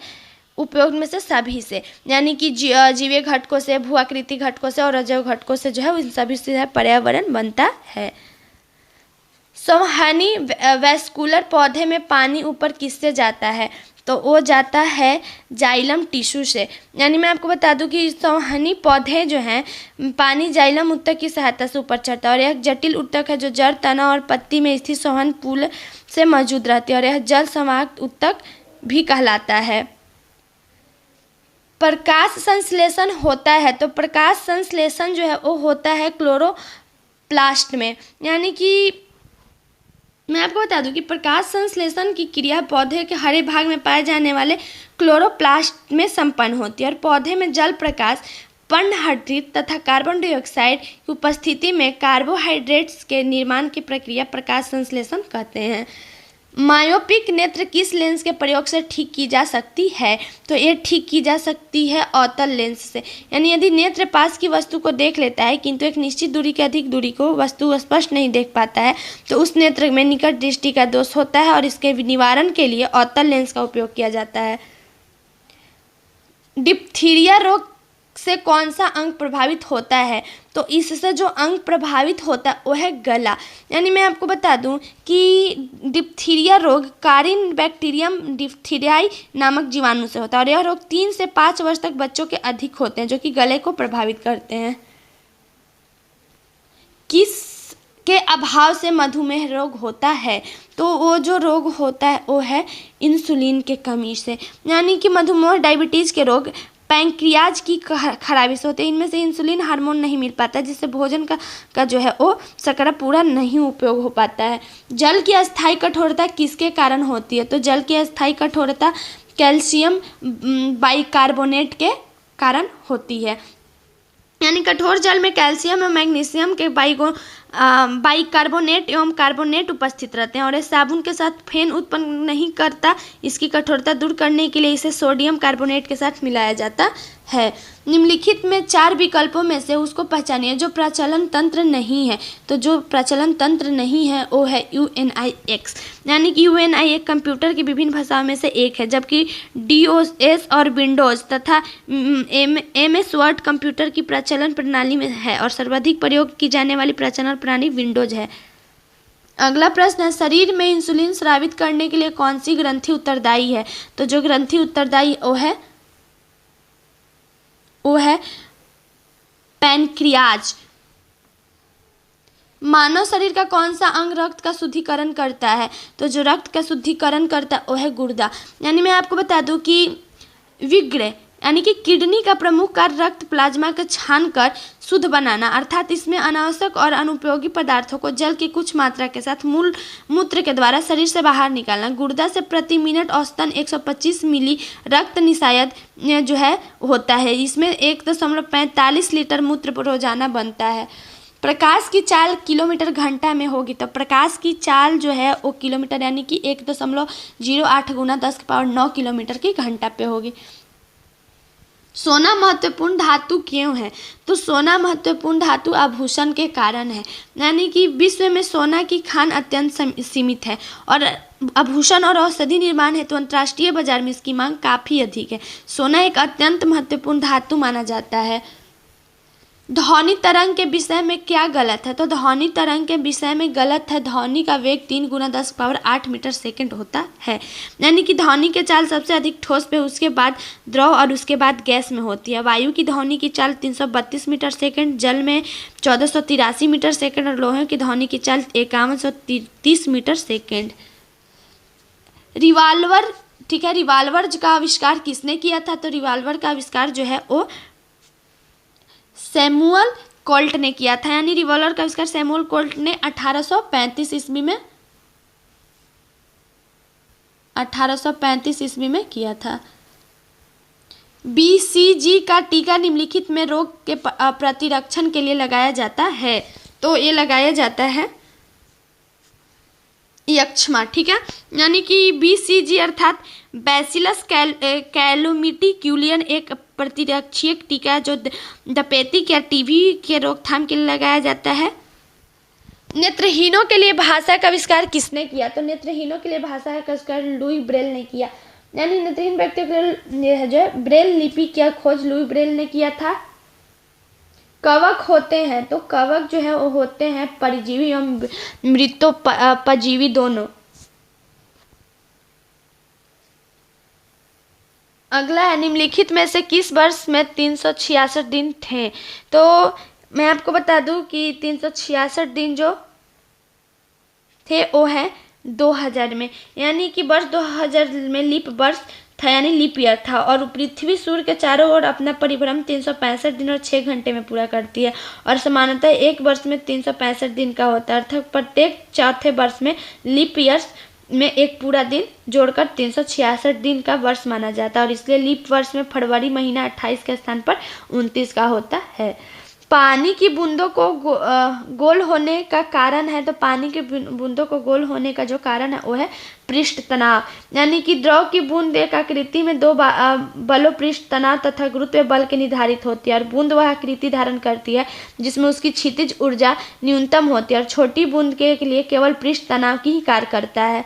उपयोग में से सभी से, यानी कि जीवीय घटकों से, भूआकृति घटकों से और अजैव घटकों से जो है इन सभी से पर्यावरण बनता है। संवहनी वैस्कुलर पौधे में पानी ऊपर किससे जाता है? तो वो जाता है जाइलम टिश्यू से। यानी मैं आपको बता दूं कि संवहनी पौधे जो हैं पानी जाइलम ऊतक की सहायता से ऊपर चढ़ता है। और यह जटिल ऊतक है जो जड़, तना और पत्ती में स्थित संवहन पुल से मौजूद रहती है और यह जल संवाहक ऊतक भी कहलाता है। प्रकाश संश्लेषण होता है, तो प्रकाश संश्लेषण जो है वो होता है क्लोरोप्लास्ट में। यानी कि मैं आपको बता दूं कि प्रकाश संश्लेषण की क्रिया पौधे के हरे भाग में पाए जाने वाले क्लोरोप्लास्ट में संपन्न होती है। और पौधे में जल प्रकाश, पर्णहड्डित तथा कार्बन डाइऑक्साइड की उपस्थिति में कार्बोहाइड्रेट्स के निर्माण की प्रक्रिया प्रकाश संश्लेषण कहते हैं। मायोपिक नेत्र किस लेंस के प्रयोग से ठीक की जा सकती है? तो ये ठीक की जा सकती है अवतल लेंस से। यानी यदि नेत्र पास की वस्तु को देख लेता है किंतु एक निश्चित दूरी के अधिक दूरी को वस्तु स्पष्ट नहीं देख पाता है तो उस नेत्र में निकट दृष्टि का दोष होता है और इसके निवारण के लिए अवतल लेंस का उपयोग किया जाता है। डिप्थीरिया रोग से कौन सा अंग प्रभावित होता है? तो इससे जो अंग प्रभावित होता है वो है गला। यानी मैं आपको बता दूं कि डिप्थीरिया रोग कारिन बैक्टीरियम डिप्थीरियाई नामक जीवाणु से होता है और यह रोग 3 से 5 वर्ष तक बच्चों के अधिक होते हैं जो कि गले को प्रभावित करते हैं। किस के अभाव से मधुमेह रोग होता है? तो वो जो रोग होता है वो है इंसुलिन के कमी से। यानी कि मधुमेह डायबिटीज के रोग पैंक्रियाज की खराबी से होते हैं। इनमें से इंसुलिन हार्मोन नहीं मिल पाता जिससे भोजन का जो है वो शर्करा पूरा नहीं उपयोग हो पाता है। जल की अस्थायी कठोरता किसके कारण होती है? तो जल की अस्थायी कठोरता कैल्शियम बाइकार्बोनेट के कारण होती है। यानी कठोर जल में कैल्शियम और मैग्नीशियम के बाइकार्बोनेट एवं कार्बोनेट उपस्थित रहते हैं और इस साबुन के साथ फेन उत्पन्न नहीं करता। इसकी कठोरता दूर करने के लिए इसे सोडियम कार्बोनेट के साथ मिलाया जाता है। निम्नलिखित में 4 विकल्पों में से उसको पहचानिए जो प्रचलन तंत्र नहीं है। तो जो प्रचलन तंत्र नहीं है वो है UNIX। यानी कि UNIX कंप्यूटर की विभिन्न भाषाओं में से एक है जबकि DOS और विंडोज तथा MS वर्ड कंप्यूटर की प्रचलन प्रणाली में है और सर्वाधिक प्रयोग की जाने वाली प्रचलन प्रणाली विंडोज है। अगला प्रश्न है, शरीर में इंसुलिन स्रावित करने के लिए कौन सी ग्रंथि उत्तरदायी है? तो जो ग्रंथि उत्तरदायी वो है पैनक्रियाज। मानव शरीर का कौन सा अंग रक्त का शुद्धिकरण करता है? तो जो रक्त का शुद्धिकरण करता है वो है गुर्दा। यानी मैं आपको बता दूं कि विग्र यानी कि किडनी का प्रमुख कार्य रक्त प्लाज्मा को छानकर शुद्ध बनाना, अर्थात इसमें अनावश्यक और अनुपयोगी पदार्थों को जल की कुछ मात्रा के साथ मूत्र के द्वारा शरीर से बाहर निकालना। गुर्दा से प्रति मिनट औसतन 125 मिली रक्त निषायद जो है होता है। इसमें 1.45 लीटर मूत्र रोजाना बनता है। प्रकाश की चाल किलोमीटर घंटा में होगी, तो प्रकाश की चाल जो है वो किलोमीटर यानी कि 1.08 गुना 10⁹ किलोमीटर की घंटा पे होगी। सोना महत्वपूर्ण धातु क्यों है? तो सोना महत्वपूर्ण धातु आभूषण के कारण है, यानी कि विश्व में सोना की खान अत्यंत सीमित है और आभूषण और औषधि निर्माण हेतु अंतर्राष्ट्रीय बाजार में इसकी मांग काफ़ी अधिक है। सोना एक अत्यंत महत्वपूर्ण धातु माना जाता है। ध्वनि तरंग के विषय में क्या गलत है? तो ध्वनि तरंग के विषय में गलत है। ध्वनि का वेग 3 गुना 10⁸ मीटर सेकंड होता है, यानी कि ध्वनि की चाल सबसे अधिक ठोस पे, उसके बाद द्रव और उसके बाद गैस में होती है। वायु की ध्वनि की चाल 332 मीटर सेकंड, जल में 1483 मीटर सेकंड और लोहे की ध्वनि की चाल 5130 मीटर सेकंड। रिवाल्वर, ठीक है, रिवाल्वर का आविष्कार किसने किया था? तो रिवाल्वर का आविष्कार जो है वो सैमुअल कोल्ट ने किया था, यानी रिवॉल्वर का आविष्कार सैमुअल कोल्ट ने 1835 ईस्वी में 1835 ईस्वी में किया था। BCG का टीका निम्नलिखित में रोग के प्रतिरक्षण के लिए लगाया जाता है, तो ये लगाया जाता है यक्ष्मा, ठीक है, यानी कि BCG अर्थात बैसिलस कैलुमिटिक्यूलियन एक प्रतिरक्षीय टीका जो दपेतिक या टीबी के रोकथाम के लिए लगाया जाता है। नेत्रहीनों के लिए भाषा का आविष्कार किसने किया? तो नेत्रहीनों के लिए भाषा का आविष्कार लुई ब्रेल ने किया, यानी नेत्रहीन व्यक्तियों के लिए जो है ब्रेल लिपि की खोज लुई ब्रेल ने किया था। कवक होते हैं, तो कवक जो है वो होते हैं परजीवी एवं मृतोपजीवी दोनों। अगला है निम्नलिखित में से किस वर्ष में 366 दिन थे? तो मैं आपको बता दूं कि 366 दिन जो थे वो है 2000 में, यानी कि वर्ष 2000 में लीप वर्ष था, यानी लीप ईयर था, और पृथ्वी सूर्य के चारों ओर अपना परिभ्रमण 365 दिन और 6 घंटे में पूरा करती है, और सामान्यतः एक वर्ष में 365 दिन का होता है, अर्थात प्रत्येक चौथे वर्ष में लीप ईयर्स में एक पूरा दिन जोड़कर 366 दिन का वर्ष माना जाता है, और इसलिए लीप वर्ष में फरवरी महीना 28 के स्थान पर 29 का होता है। पानी की बूंदों को गोल होने का कारण है, तो पानी की बूंदों को गोल होने का जो कारण है वो है पृष्ठ तनाव, यानी कि द्रव की बूंद एक आकृति में दो बलों पृष्ठ तनाव तथा गुरुत्व बल के निर्धारित होती है, और बूंद वह आकृति धारण करती है जिसमें उसकी क्षितिज ऊर्जा न्यूनतम होती है, और छोटी बूंद के लिए केवल पृष्ठ तनाव की ही कार्य करता है।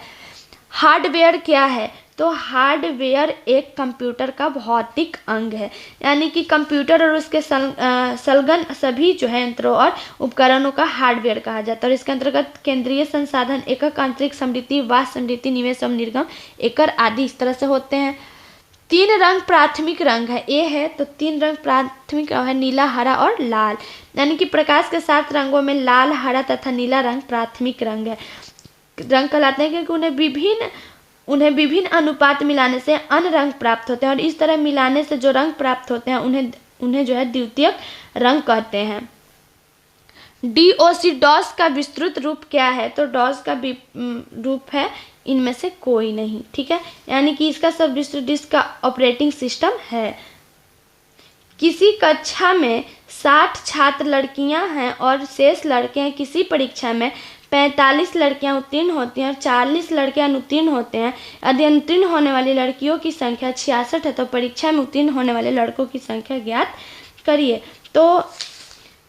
हार्डवेयर क्या है? तो हार्डवेयर एक कंप्यूटर का भौतिक अंग है, यानी कि कंप्यूटर और उसके संलग्न सभी जो है यंत्रों और उपकरणों का हार्डवेयर कहा जाता है, और इसके अंतर्गत केंद्रीय संसाधन, एकक, आंतरिक समृद्धि, बाह्य समृद्धि, निवेश एवं निर्गम, एकड़ आदि इस तरह से होते हैं। 3 रंग प्राथमिक रंग है, ए है, तो 3 रंग प्राथमिक है, नीला, हरा और लाल, यानी कि प्रकाश के 7 रंगों में लाल, हरा तथा नीला रंग प्राथमिक रंग है। रंग कहलाते हैं क्योंकि उन्हें विभिन्न अनुपात मिलाने से अन्य रंग प्राप्त होते हैं, और इस तरह मिलाने से जो रंग प्राप्त होते हैं उन्हें जो है द्वितीयक रंग कहते हैं। DOS डॉस का विस्तृत रूप क्या है? तो डॉस का रूप है इनमें से कोई नहीं, ठीक है, यानी कि इसका सब विस्तृत डिस्क का ऑपरेटिंग सिस्टम है। किसी कक्षा में 60 छात्र लड़कियां हैं और शेष लड़के हैं, किसी परीक्षा में 45 लड़कियां उत्तीर्ण होती हैं और 40 लड़के अनुत्तीर्ण होते हैं। यदि अनुत्तीर्ण होने वाली लड़कियों की संख्या 66 है तो परीक्षा में उत्तीर्ण होने वाले लड़कों की संख्या ज्ञात करिए। तो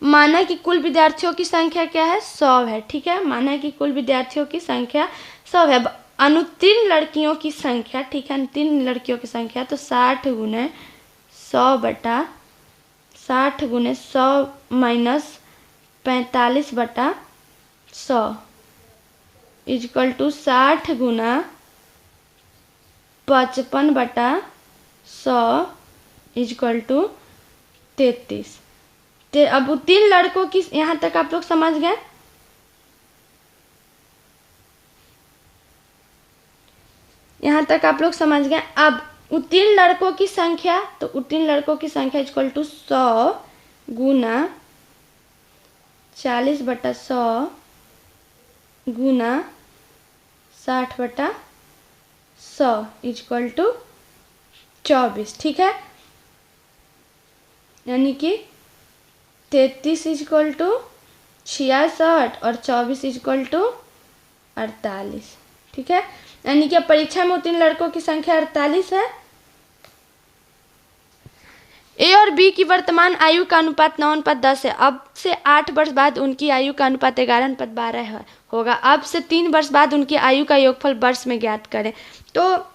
माना कि कुल विद्यार्थियों की संख्या क्या है? 100 है, ठीक है, माना कि कुल विद्यार्थियों की संख्या 100 है। अनुत्तीर्ण लड़कियों की संख्या, ठीक है, अनुत्तीर्ण लड़कियों की संख्या तो 60 गुने 100 बटा 60 गुने 100 माइनस 45 बटा 100 इक्वल टू 60 गुना 55 बटा 100 इक्वल टू 33। अब 3 लड़कों की, यहाँ तक आप लोग समझ गए? यहाँ तक आप लोग समझ गए। अब उत्तीर्ण लड़कों की संख्या, तो उत्तीर्ण लड़कों की संख्या इक्वल टू 100 गुना 40/100 गुना 60/100 इक्वल टू 24। ठीक है, यानी कि 33 इक्वल टू 66 और 24 इक्वल टू 48। ठीक है, यानी कि अब परीक्षा में उत्तीर्ण लड़कों की संख्या 48 है। ए और बी की वर्तमान आयु का अनुपात 9:10 है। अब से 8 वर्ष बाद उनकी आयु का अनुपात 11:12 होगा। अब से 3 वर्ष बाद उनकी आयु का योगफल वर्ष में ज्ञात करें। तो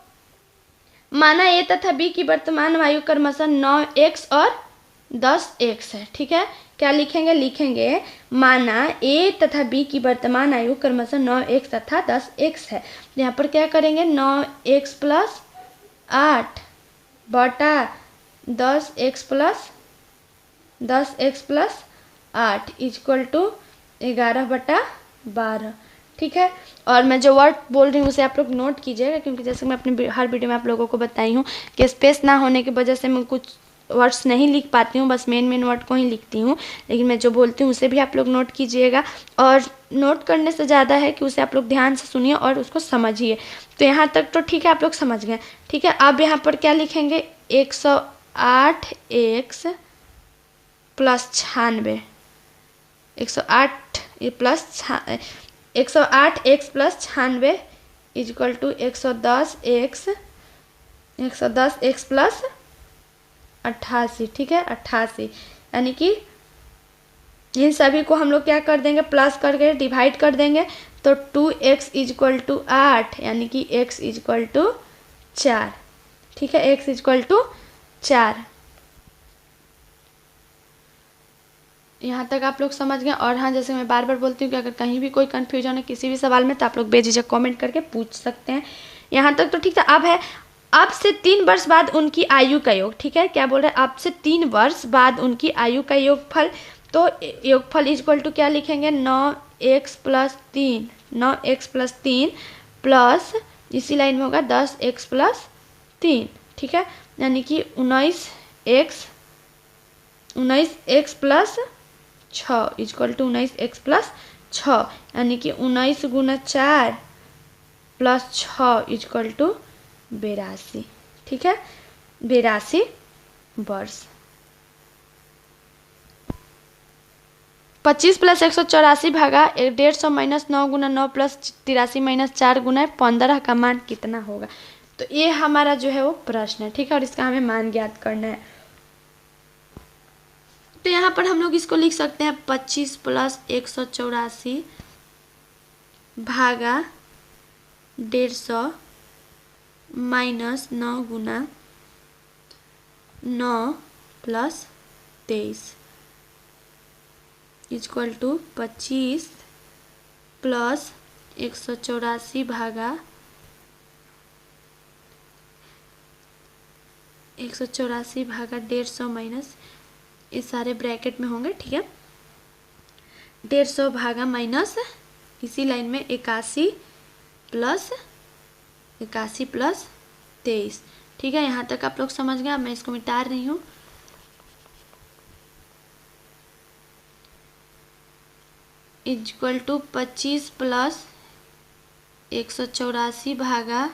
माना ए तथा बी की वर्तमान आयु क्रमशः 9x और 10x है। ठीक है, क्या लिखेंगे माना ए तथा बी की वर्तमान आयु क्रमशः 9x तथा 10x है। यहाँ पर क्या करेंगे 9x प्लस 8 बटा 10x प्लस 8 इक्वल टू 11/12। ठीक है, और मैं जो वर्ड बोल रही हूँ उसे आप लोग नोट कीजिएगा, क्योंकि जैसे मैं अपने हर वीडियो में आप लोगों को बताई हूँ कि स्पेस ना होने की वजह से मैं कुछ वर्ड्स नहीं लिख पाती हूँ, बस मेन वर्ड को ही लिखती हूँ। लेकिन मैं जो बोलती हूँ उसे भी आप लोग नोट कीजिएगा, और नोट करने से ज़्यादा है कि उसे आप लोग ध्यान से सुनिए और उसको समझिए। तो यहाँ तक तो ठीक है, आप लोग समझ गए। ठीक है, अब यहाँ पर क्या लिखेंगे 108x plus 96 108x plus 96 equal to 110x plus 88। ठीक है, 88, यानी कि इन सभी को हम लोग क्या कर देंगे प्लस करके डिवाइड कर देंगे। तो 2x इक्वल टू 8, यानी कि x इक्वल टू 4। ठीक है, x इक्वल टू 4। यहाँ तक आप लोग समझ गए। और हाँ, जैसे मैं बार बार बोलती हूँ कि अगर कहीं भी कोई कन्फ्यूजन है किसी भी सवाल में तो आप लोग बेझिझक कमेंट करके पूछ सकते हैं। यहाँ तक तो ठीक था। अब है अब से 3 वर्ष बाद उनकी आयु का योग। ठीक है, क्या बोल रहे हैं अब से 3 वर्ष बाद उनकी आयु का योगफल। तो योगफल इक्वल टू क्या लिखेंगे 9x प्लस 3 प्लस इसी लाइन में होगा 10x प्लस 3। ठीक है, यानी कि 19x plus 6 equal to 19x plus 6, यानी कि 19 गुना 4 प्लस 6 इक्वल टू 82। ठीक है, 82 वर्ष। 25 प्लस 184 भागा 150 माइनस 9 गुना 9 प्लस 83 माइनस 4 गुना 15 का मान कितना होगा। तो ये हमारा जो है वो प्रश्न है। ठीक है, और इसका हमें मान ज्ञात करना है। तो यहाँ पर हम लोग इसको लिख सकते हैं 25 प्लस 184 भागा 150 माइनस 9 गुना 9 प्लस 23 इक्वल टू 25 प्लस 184 भागा 150 माइनस, ये सारे ब्रैकेट में होंगे। ठीक है, 150 भागा माइनस इसी लाइन में 81 प्लस 23। ठीक है, यहाँ तक आप लोग समझ गए। अब मैं इसको मिटा रही हूँ। इक्वल टू 25 प्लस 184 भागा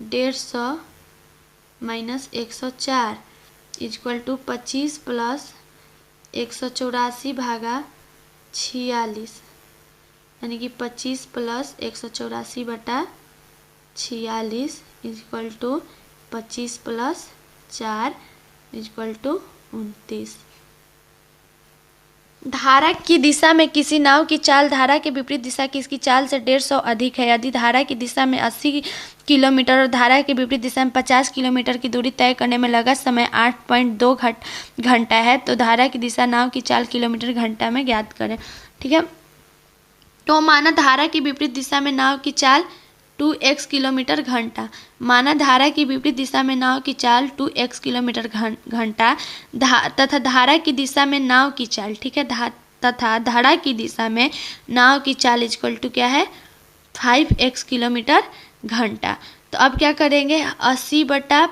150 माइनस 104 इक्वल टू 25 प्लस 184 भागा 46, यानी कि 25 प्लस 184 बटा 46 equal to 25 plus 4 equal to 29। धारा की दिशा में किसी नाव की चाल धारा के विपरीत दिशा की इसकी चाल से 150 अधिक है। यदि धारा की दिशा में 80 किलोमीटर और धारा के विपरीत दिशा में 50 किलोमीटर की दूरी तय करने में लगा समय 8.2 घंटा है, तो धारा की दिशा नाव की चाल किलोमीटर घंटा में ज्ञात करें। ठीक है, तो माना धारा की विपरीत दिशा में नाव की चाल 2x किलोमीटर घंटा। माना धारा की विपरीत दिशा में नाव की चाल 2x किलोमीटर घंटा तथा धारा की दिशा में नाव की चाल। ठीक है, तथा धारा की दिशा में नाव की चाल इक्वल टू क्या है 5x किलोमीटर घंटा। तो अब क्या करेंगे 80 बटा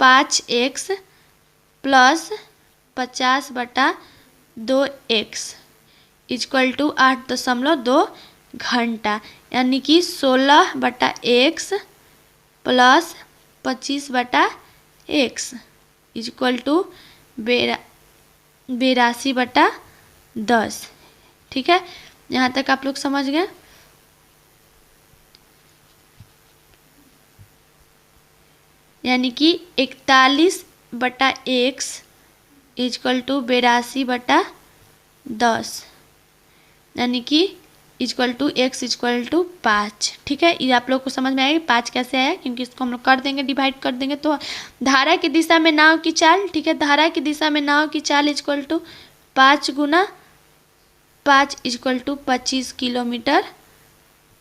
5x plus 50/2x equal to 8.2 घंटा, यानी कि 16/x plus 25/x equal to 82/10। ठीक है, यहाँ तक आप लोग समझ गए। यानी कि 41/x इक्वल टू 82/10, यानी कि equal to x equal to 5। ठीक है, ये आप लोग को समझ में आएगी 5 कैसे आया, क्योंकि इसको हम लोग कर देंगे, डिवाइड कर देंगे। तो धारा की दिशा में नाव की चाल, ठीक है, धारा की दिशा में नाव की चाल equal to 5 × 5 equal to 25 kilometre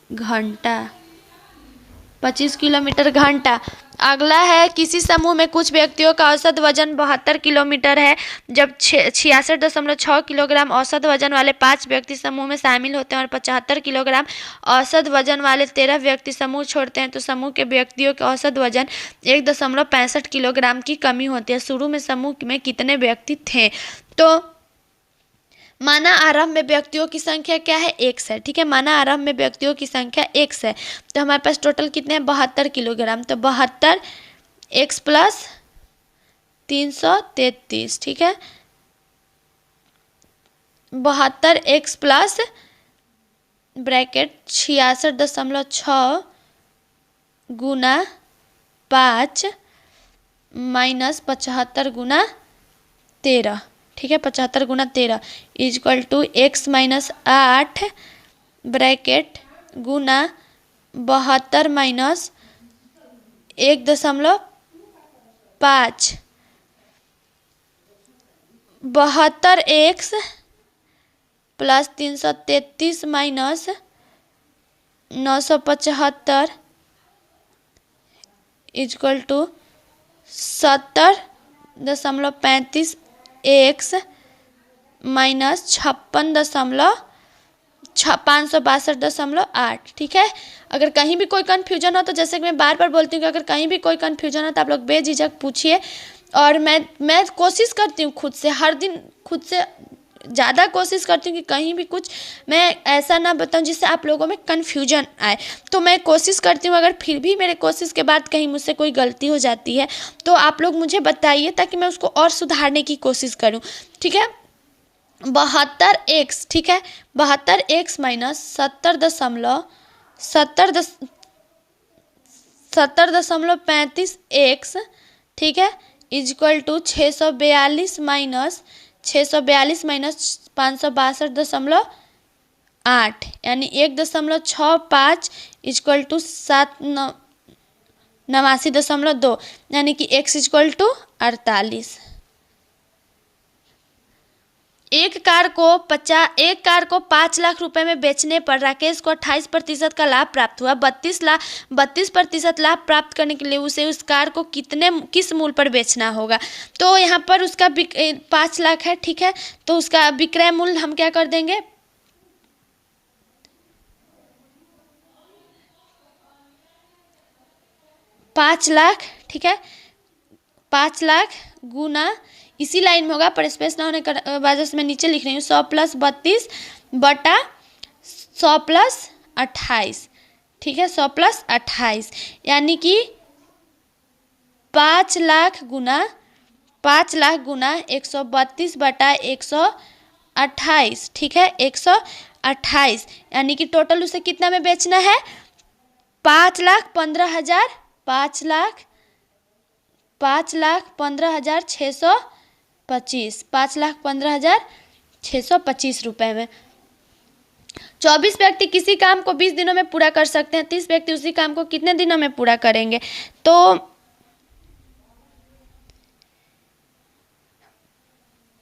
घंटा, 25 किलोमीटर घंटा। अगला है, किसी समूह में कुछ व्यक्तियों का औसत वजन 72 किलोमीटर है, जब 66.6 किलोग्राम औसत वजन वाले 5 व्यक्ति समूह में शामिल होते हैं और 75 किलोग्राम औसत वजन वाले 13 व्यक्ति समूह छोड़ते हैं, तो समूह के व्यक्तियों के औसत वजन 1.65 किलोग्राम की कमी होती है। शुरू में समूह में कितने व्यक्ति थे? तो माना आरंभ में व्यक्तियों की संख्या क्या है? x है। ठीक है, माना आरंभ में व्यक्तियों की संख्या x है, तो हमारे पास टोटल कितने हैं? 72 किलोग्राम। तो 72x प्लस 333। ठीक है, 72x प्लस ब्रैकेट 66.6 गुना 5 माइनस 75 गुना 13। ठीक है, 75 गुना 13 equal to x minus 8 bracket गुना 72 minus 1.5। 72x plus 333 minus 975 equal to 70.35 x minus 562.8। ठीक है, अगर कहीं भी कोई कन्फ्यूजन हो तो जैसे कि मैं बार बार बोलती हूँ कि अगर कहीं भी कोई कन्फ्यूजन हो तो आप लोग बेझिझक पूछिए, और मैं कोशिश करती हूँ खुद से, हर दिन खुद से ज़्यादा कोशिश करती हूँ कि कहीं भी कुछ मैं ऐसा ना बताऊँ जिससे आप लोगों में कन्फ्यूजन आए। तो मैं कोशिश करती हूँ, अगर फिर भी मेरे कोशिश के बाद कहीं मुझसे कोई गलती हो जाती है तो आप लोग मुझे बताइए, ताकि मैं उसको और सुधारने की कोशिश करूँ। ठीक है, 72x, ठीक है, 72x माइनस 70.35x, ठीक है, इक्वल टू 642 माइनस 562.8, यानी 1.65 इक्वल टू 789.2, यानी कि x इक्वल टू 48। एक कार को 5 लाख रुपए में बेचने पर राकेश को 28% का लाभ प्राप्त हुआ। 32% लाभ प्राप्त करने के लिए उसे उस कार को किस मूल्य पर बेचना होगा? तो यहाँ पर उसका 5 लाख है, ठीक है, तो उसका विक्रय मूल्य हम क्या कर देंगे? 5 लाख, ठीक है, 5 लाख गुना, इसी लाइन में होगा पर स्पेस ना होने की वजह से मैं नीचे लिख रही हूँ, 100 + 32 बटा 100 + 28, ठीक है, 100 + 28, यानी कि 5 लाख गुना 132 बटा 128, ठीक है, 128, यानी कि टोटल उसे कितना में बेचना है? 5,15,000, 5,15,625, 5,15,625 रुपए में। 24 व्यक्ति किसी काम को 20 दिनों में पूरा कर सकते हैं, 30 व्यक्ति उसी काम को कितने दिनों में पूरा करेंगे? तो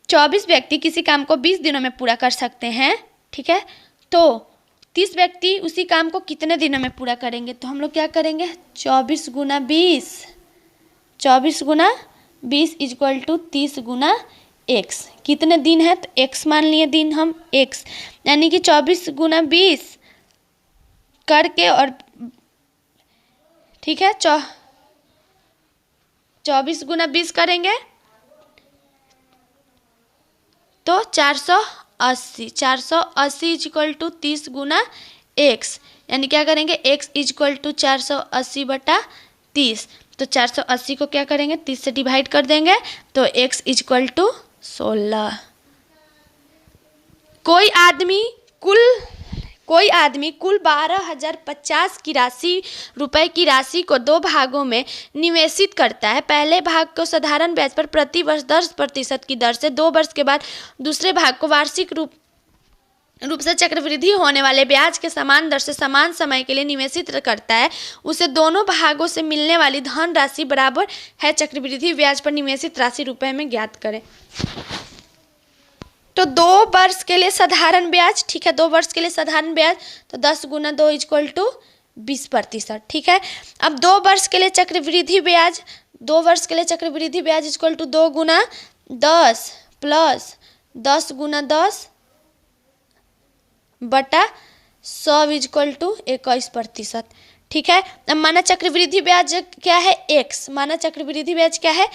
24 व्यक्ति किसी काम को 20 दिनों में पूरा कर सकते हैं, ठीक है, तो 30 व्यक्ति उसी काम को कितने दिनों में पूरा करेंगे? तो हम लोग क्या करेंगे? 24 गुना 20 इक्वल टू 30 गुना x। कितने दिन है? तो x मान लिए दिन हम x, यानी कि 24 गुना 20 करके, और ठीक है, 24 गुना 20 करेंगे तो 480। 480 इज इक्वल टू 30 गुना x, यानी क्या करेंगे x इज इक्वल टू 480/30। तो 480 को क्या करेंगे 30 से डिवाइड कर देंगे तो x इज इक्वल टू 16। कोई आदमी कुल 12,050 की रुपए की राशि को 2 भागों में निवेशित करता है। पहले भाग को साधारण ब्याज पर प्रति वर्ष 10% की दर से 2 वर्ष के बाद दूसरे भाग को वार्षिक रूप से चक्रवृद्धि होने वाले ब्याज के समान दर से समान समय के लिए निवेशित करता है। उसे दोनों भागों से मिलने वाली धन राशि बराबर है चक्रवृद्धि ब्याज पर निवेशित राशि रुपए में ज्ञात करें। तो 2 वर्ष के लिए साधारण ब्याज, ठीक है, 2 वर्ष के लिए साधारण ब्याज तो 10 गुना 2 इक्वल टू 20%, ठीक है। अब 2 वर्ष के लिए चक्रवृद्धि ब्याज, 2 वर्ष के लिए चक्रवृद्धि ब्याज इक्वल टू 2 गुना 10 प्लस 10 गुना 10 बटा 100 इक्वल टू 21%, ठीक है। अब माना चक्रवृद्धि ब्याज क्या है x, माना चक्रवृद्धि ब्याज क्या है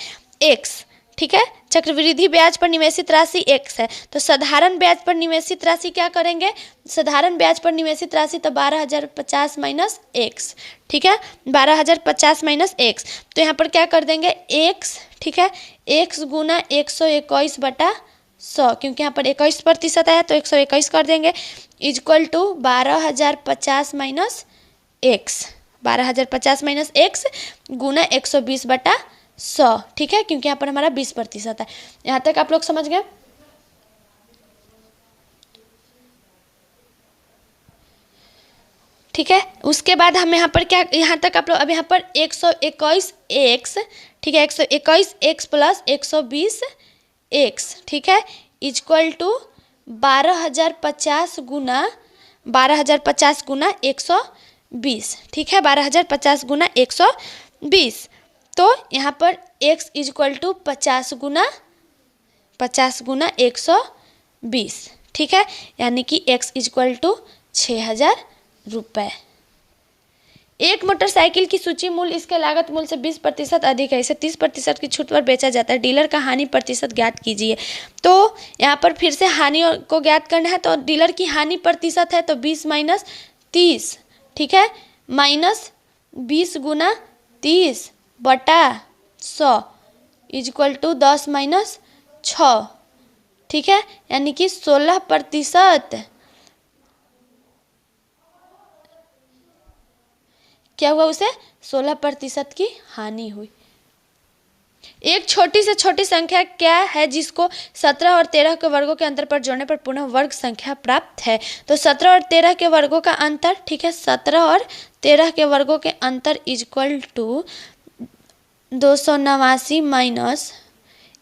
x, ठीक है। चक्रवृद्धि ब्याज पर निवेशित राशि x है तो साधारण ब्याज पर निवेशित राशि क्या करेंगे, साधारण ब्याज पर निवेशित राशि तो 12,050 माइनस x, ठीक है, 12,050 माइनस x। तो यहाँ पर क्या कर देंगे x, ठीक है, x गुना 121/100, क्योंकि यहाँ पर 21% आया तो 121 कर देंगे equal to 12,050 minus x, 12,050 minus x गुना 120/100, ठीक है, क्योंकि यहाँ पर हमारा 20% है। यहाँ तक आप लोग समझ गए। ठीक है, उसके बाद हम यहाँ पर क्या, यहाँ तक आप लोग अब यहाँ पर 121x, ठीक है, 121x प्लस 120x, ठीक है, इक्वल टू 12,050 गुना 120, ठीक है, 12,050 गुना 120। तो यहाँ पर x इक्वल टू 50 गुना 120, ठीक है, यानी कि x इक्वल टू 6,000 रुपये। एक मोटरसाइकिल की सूची मूल्य इसके लागत मूल्य से 20% अधिक है, इसे 30% की छूट पर बेचा जाता है। डीलर का हानि प्रतिशत ज्ञात कीजिए। तो यहाँ पर फिर से हानि को ज्ञात करना है तो डीलर की हानि प्रतिशत है तो 20 माइनस 30, ठीक है, माइनस 20 गुना 30 बटा 100 इक्वल टू 10 माइनस 6, ठीक है, यानी कि 16%। क्या हुआ, उसे 16% की हानि हुई। एक छोटी से छोटी संख्या क्या है जिसको 17 और 13 के वर्गों के अंतर पर जोड़ने पर पुनः वर्ग संख्या प्राप्त है। तो 17 और 13 के वर्गों का अंतर, ठीक है, 17 और 13 के वर्गों के अंतर equal to 289 minus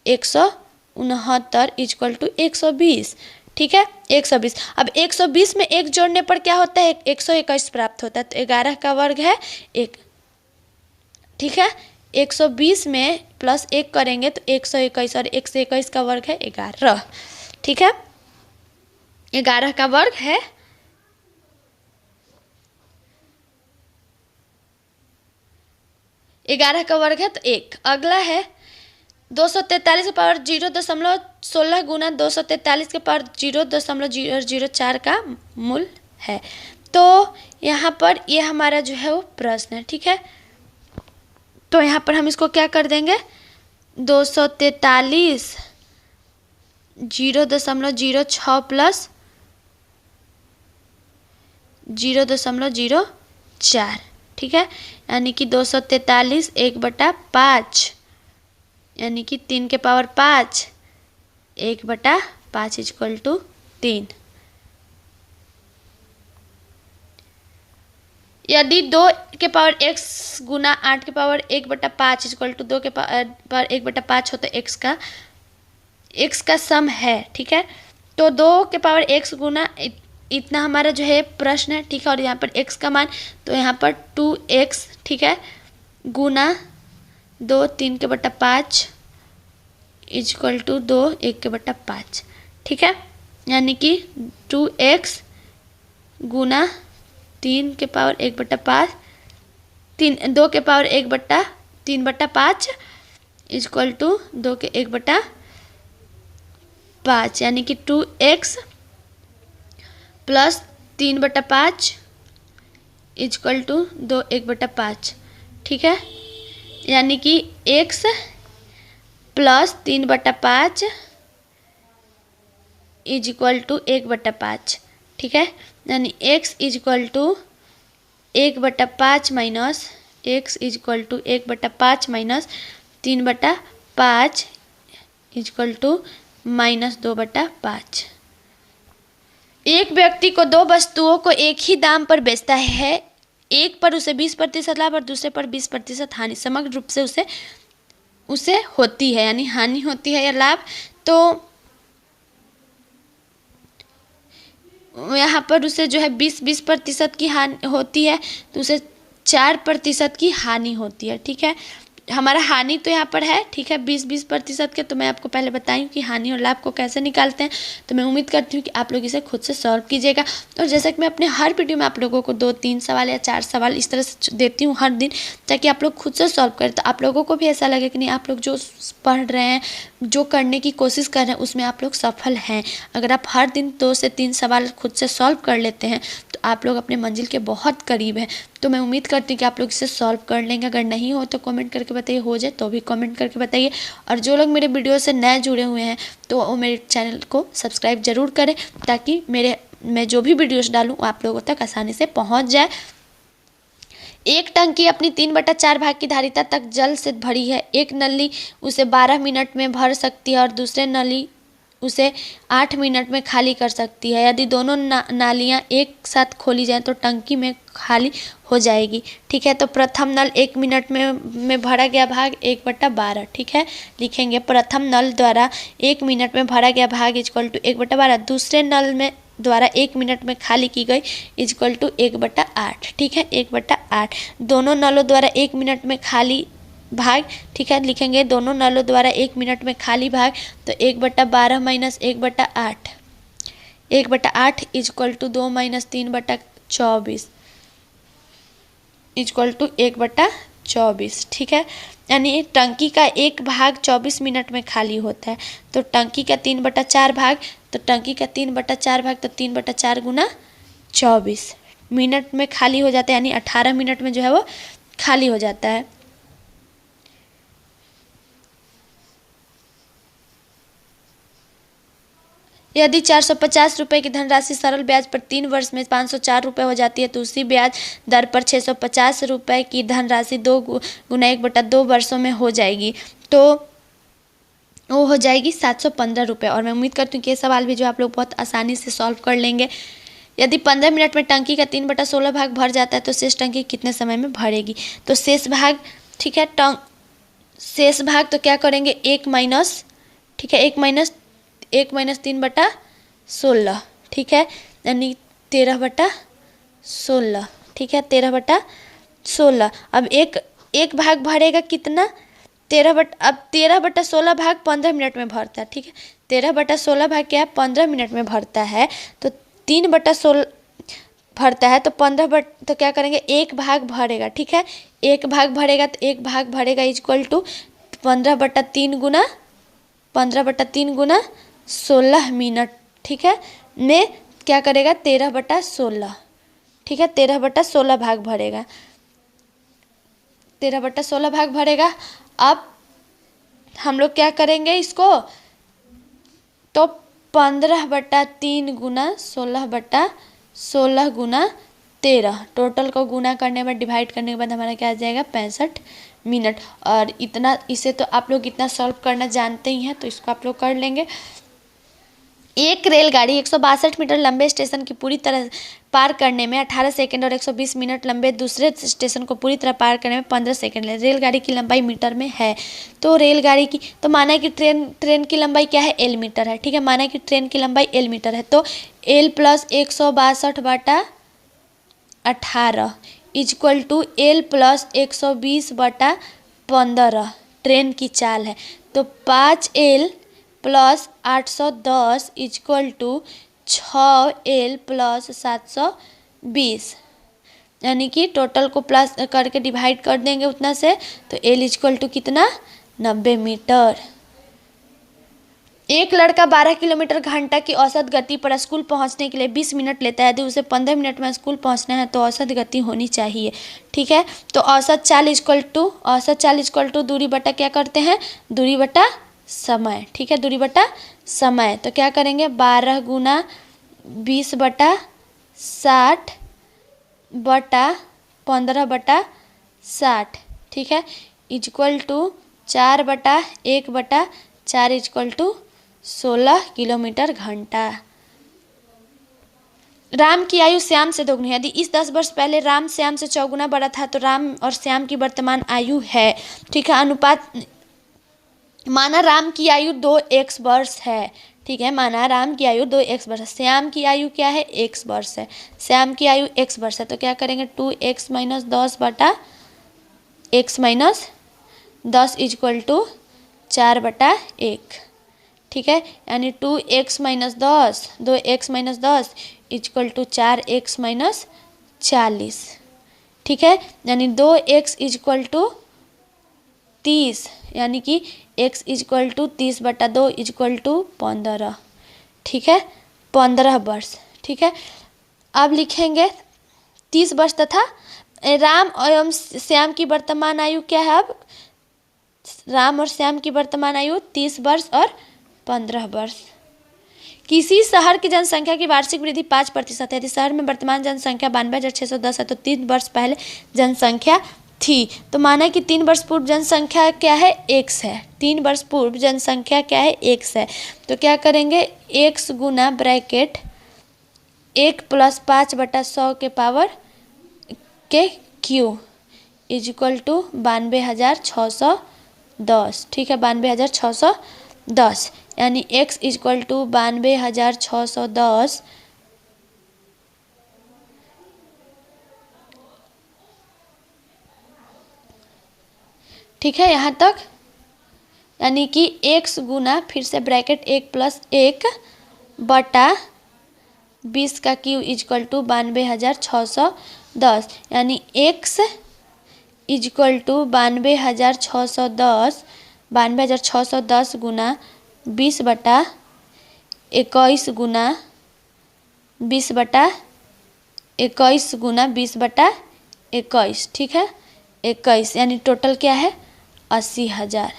169 equal to 120, ठीक है, 120। अब 120 में 1 जोड़ने पर क्या होता है, 121 प्राप्त होता है। तो 11 का वर्ग है 1, ठीक है, 120 में प्लस 1 करेंगे तो 121 और 121 का वर्ग है 11, ठीक है, 11 का वर्ग है 11 का वर्ग है तो 1। अगला है 243 के पावर 0.16 गुना 243 के पावर 0.004 का मूल है। तो यहाँ पर ये हमारा जो है वो प्रश्न है, ठीक है। तो यहाँ पर हम इसको क्या कर देंगे, 243 0.06 प्लस 0.04, ठीक है, यानी कि 243 1/5, यानी कि 3 के पावर 5 1/5 इक्वल टू 3। यदि 2 के पावर x गुना 8 के पावर 1/5 इक्वल टू 2 के पावर 1/5 हो तो x का सम है, ठीक है। तो 2 के पावर x गुना इतना हमारा जो है प्रश्न है, ठीक है, और यहाँ पर x का मान तो यहाँ पर 2x, ठीक है, गुना 2 3 के बटा 5 इक्वल टू 2 1 के बटा 5, ठीक है, यानी कि 2x गुना 3 के पावर 1/5 2 के पावर 1/3/5 इक्वल टू 2 के 1/5 यानी कि 2x प्लस 3/5 इक्वल टू 2 1/5। ठीक है, यानी कि x प्लस 3/5 इक्वल टू 1/5। ठीक है, यानी x equal to 1/5 minus x equal to 1/5 minus 3/5 equal to -2/5। एक व्यक्ति को दो वस्तुओं को एक ही दाम पर बेचता है, एक पर उसे 20% लाभ और दूसरे पर 20% हानि, समग्र रूप से उसे होती है, यानी हानि होती है या लाभ। तो यहाँ पर उसे जो है 20% की हानि होती है, तो उसे 4% की हानि होती है। ठीक है, हमारा हानि तो यहाँ पर है, ठीक है, 20% के। तो मैं आपको पहले बताई कि हानि और लाभ को कैसे निकालते हैं। तो मैं उम्मीद करती हूँ कि आप लोग इसे खुद से सॉल्व कीजिएगा। और जैसा कि मैं अपने हर वीडियो में आप लोगों को 2-3 सवाल या 4 सवाल इस तरह से देती हूँ हर दिन, ताकि आप लोग खुद से सॉल्व करें। तो आप लोगों को भी ऐसा लगे कि नहीं, आप लोग जो पढ़ रहे हैं, जो करने की कोशिश कर रहे हैं, उसमें आप लोग सफल हैं। अगर आप हर दिन 2 से 3 सवाल खुद से सॉल्व कर लेते हैं तो आप लोग अपने मंजिल के बहुत करीब हैं। तो मैं उम्मीद करती हूँ कि आप लोग इसे सॉल्व कर लेंगे। अगर नहीं हो तो कमेंट करके बताइए, हो जाए तो भी कमेंट करके बताइए। और जो लोग मेरे वीडियो से नए जुड़े हुए हैं तो वो मेरे चैनल को सब्सक्राइब ज़रूर करें, ताकि मैं जो भी वीडियोस डालूँ आप लोगों तक आसानी से पहुँच जाए। एक टंकी अपनी 3/4 भाग की धारिता तक जल से भरी है। एक नली उसे 12 मिनट में भर सकती है और दूसरे नली उसे 8 मिनट में खाली कर सकती है। यदि दोनों नालियाँ एक साथ खोली जाएं तो टंकी में खाली हो जाएगी। ठीक है, तो प्रथम नल 1 मिनट में भरा गया भाग 1/12। ठीक है, लिखेंगे प्रथम नल द्वारा 1 मिनट में भरा गया भाग इक्वल टू 1/12। दूसरे नल में द्वारा 1 मिनट में खाली की गई इक्वल टू 1/8। ठीक है, 1/8। दोनों नलों द्वारा 1 मिनट में खाली भाग, ठीक है, लिखेंगे दोनों नलों द्वारा 1 मिनट में खाली भाग। तो 1/12 minus 1/8, 1/8 equal to 2 minus 3/24 equal to 1/24। ठीक है, यानी टंकी का एक भाग 24 मिनट में खाली होता है। तो टंकी का 3/4 भाग, तो टंकी का 3/4 भाग, तो 3/4 गुना 24 मिनट में खाली हो जाता है, यानी 18 मिनट में जो है वो खाली हो जाता है। यदि 450 रुपये की धनराशि सरल ब्याज पर 3 वर्ष में 504 रुपये हो जाती है, तो उसी ब्याज दर पर 650 रुपये की धनराशि 2 गुना 1/2 वर्षों में हो जाएगी। तो वो हो जाएगी 715 रुपये। और मैं उम्मीद करती हूँ कि ये सवाल भी जो आप लोग बहुत आसानी से सॉल्व कर लेंगे। यदि 15 मिनट में टंकी का 3/16 भाग भर जाता है तो शेष टंकी कितने समय में भरेगी? तो शेष भाग, ठीक है, शेष भाग तो क्या करेंगे, 1 माइनस, ठीक है, 1 माइनस 3/16, ठीक है, यानी 13/16। ठीक है, 13/16। अब एक भाग भरेगा कितना, अब 13/16 भाग 15 मिनट में भरता है। ठीक है, 13/16 भाग क्या है, 15 मिनट में भरता है। तो 3/16 भरता है, तो 15 तो क्या करेंगे, एक भाग भरेगा। ठीक है, एक भाग भरेगा, तो एक भाग भरेगा इक्वल टू 15/3 गुना 16 मिनट। ठीक है, में क्या करेगा, 13/16। ठीक है, 13/16 भाग भरेगा, 13/16 भाग भरेगा। अब हम लोग क्या करेंगे इसको, तो 15/3 गुना 16/16 गुना 13, टोटल को गुना करने में डिवाइड करने के बाद हमारा क्या आ जाएगा, 65 मिनट। और इतना, इसे तो आप लोग इतना सॉल्व करना जानते ही हैं, तो इसको आप लोग कर लेंगे। एक रेलगाड़ी 162 मीटर लंबे स्टेशन की पूरी तरह पार करने में 18 सेकंड और 120 मिनट लंबे दूसरे स्टेशन को पूरी तरह पार करने में 15 सेकंड ले। रेलगाड़ी की लंबाई मीटर में है। तो रेलगाड़ी की, तो माना कि ट्रेन की लंबाई क्या है, L मीटर है। ठीक है, माना कि ट्रेन की लंबाई L मीटर है, तो L plus 162/18 equal to L plus 120/15 train की चाल है। तो 5L plus 810 equal to 6L plus 720, यानी कि टोटल को प्लस करके डिवाइड कर देंगे उतना से। तो L इक्वल टू कितना, 90 मीटर। एक लड़का 12 किलोमीटर घंटा की औसत गति पर स्कूल पहुंचने के लिए 20 मिनट लेता है। यदि उसे 15 मिनट में स्कूल पहुंचना है तो औसत गति होनी चाहिए। ठीक है, तो औसत चाल इक्वल टू दूरी बटा क्या करते हैं, दूरी बटा समय। ठीक है, दूरी बटा समय। तो क्या करेंगे, 12 गुना 20 बटा 60 बटा 15 बटा 60। ठीक है, इक्वल टू 4 बटा 1 बटा 4 इक्वल टू 16 किलोमीटर घंटा। राम की आयु श्याम से दोगुनी है। यदि इस 10 वर्ष पहले राम श्याम से 4 गुना बड़ा था तो राम और श्याम की वर्तमान आयु है। ठीक है, अनुपात माना राम की आयु 2x वर्ष है। ठीक है, माना राम की आयु 2x वर्ष है। श्याम की आयु क्या है, x वर्ष है। श्याम की आयु x वर्ष है, तो क्या करेंगे 2x माइनस 10 बटा x माइनस 10 इक्वल टू 4 बटा 1। ठीक है, यानी 2x minus 10 2x minus 10 equal to 4x minus 40। ठीक है, यानी 2x इक्वल टू 30, यानी कि x इक्वल टू 30 बटा 2 इक्वल टू 15। ठीक है, 15 वर्ष। ठीक है, अब लिखेंगे 30 वर्ष तथा राम एवं श्याम की वर्तमान आयु क्या है। अब राम और श्याम की वर्तमान आयु 30 वर्ष और 15 वर्ष। किसी शहर की जनसंख्या की वार्षिक वृद्धि 5% है। यदि शहर में वर्तमान जनसंख्या 92,610 है तो 3 वर्ष पहले जनसंख्या थी। तो माना कि 3 वर्ष पूर्व जनसंख्या क्या है, x है। 3 वर्ष पूर्व जनसंख्या क्या है, x है। तो क्या करेंगे, x गुना ब्रैकेट 1 प्लस 5 बटा 100 के पावर के क्यू इक्वल टू 92,610। ठीक है, 92,610, यानी x इक्वल टू 92,610 ठीक है यहाँ तक, यानी कि x गुना फिर से ब्रैकेट 1 प्लस 1 बटा 20 का क्यू इक्वल टू 92,610, यानी x इक्वल टू 92,610 92,610 गुना 20 बटा 21 गुना 20 बटा 21 गुना 20 बटा 21। ठीक है, 21, यानी टोटल क्या है 80,000।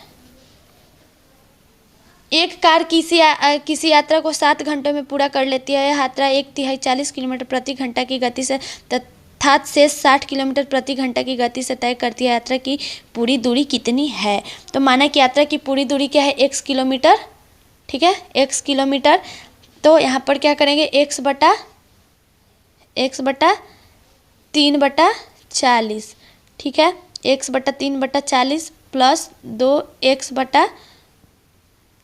एक कार किसी यात्रा को 7 घंटों में पूरा कर लेती है। यह यात्रा 1/3 40 किलोमीटर प्रति घंटा की गति से तथा शेष 60 किलोमीटर प्रति घंटा की गति से तय करती है। यात्रा की पूरी दूरी कितनी है। तो माना कि यात्रा की पूरी दूरी क्या है, x किलोमीटर। ठीक है, x किलोमीटर। तो यहाँ पर क्या करेंगे, x बटा 3 बटा 40। ठीक है, x बटा 3 बटा 40 प्लस 2x बटा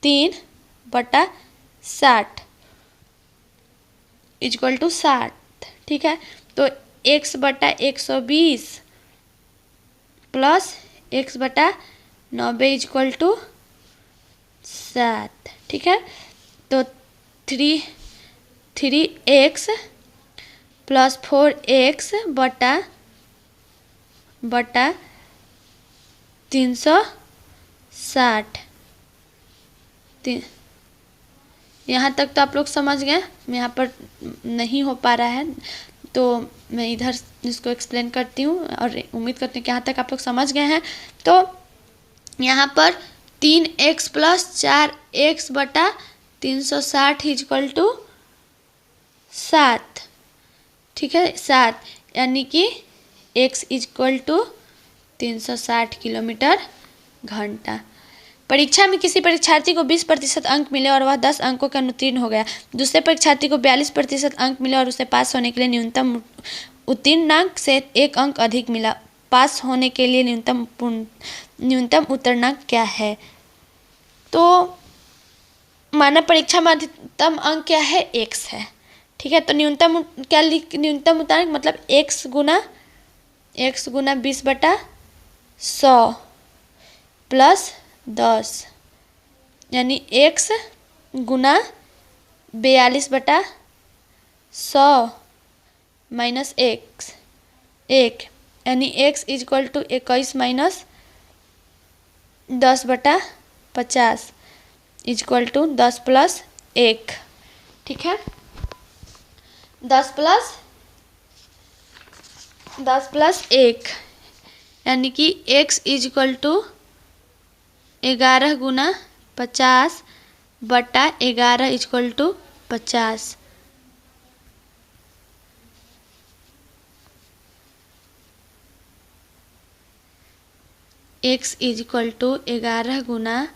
3 बटा 60 इक्वल टू 60। ठीक है, तो x बटा 120 प्लस x बटा 90 इक्वल टू 7। ठीक है, तो 3x प्लस 4x बटा 360। यहाँ तक तो आप लोग समझ गए। यहाँ पर नहीं हो पा रहा है तो मैं इधर इसको एक्सप्लेन करती हूँ और उम्मीद करती हूँ कि यहाँ तक आप लोग समझ गए हैं। तो यहाँ पर 3x प्लस 4x बटा 360 इक्वल टू 7। ठीक है, 7, यानी कि x इक्वल टू 360 किलोमीटर घंटा। परीक्षा में किसी परीक्षार्थी को 20% अंक मिले और वह 10 अंकों का अनुत्तीर्ण हो गया। दूसरे परीक्षार्थी को 42% अंक मिले और उसे पास होने के लिए न्यूनतम उत्तीर्णांक से 1 अंक अधिक मिला। पास होने के लिए न्यूनतम उत्तीर्णांक क्या है। तो माना परीक्षा में अधिकतम अंक क्या है, x है। ठीक है, तो न्यूनतम उत्तीर्णांक मतलब x गुना 20 बटा 100 प्लस 10, यानी x गुना 42 बटा 100 माइनस 1, यानी x equal to 21 minus 10/50 equal to 10+1। ठीक है, 10+1 यानी कि x इक्वल टू 11 गुना 50/11 equal to 50। x equal to 11 गुना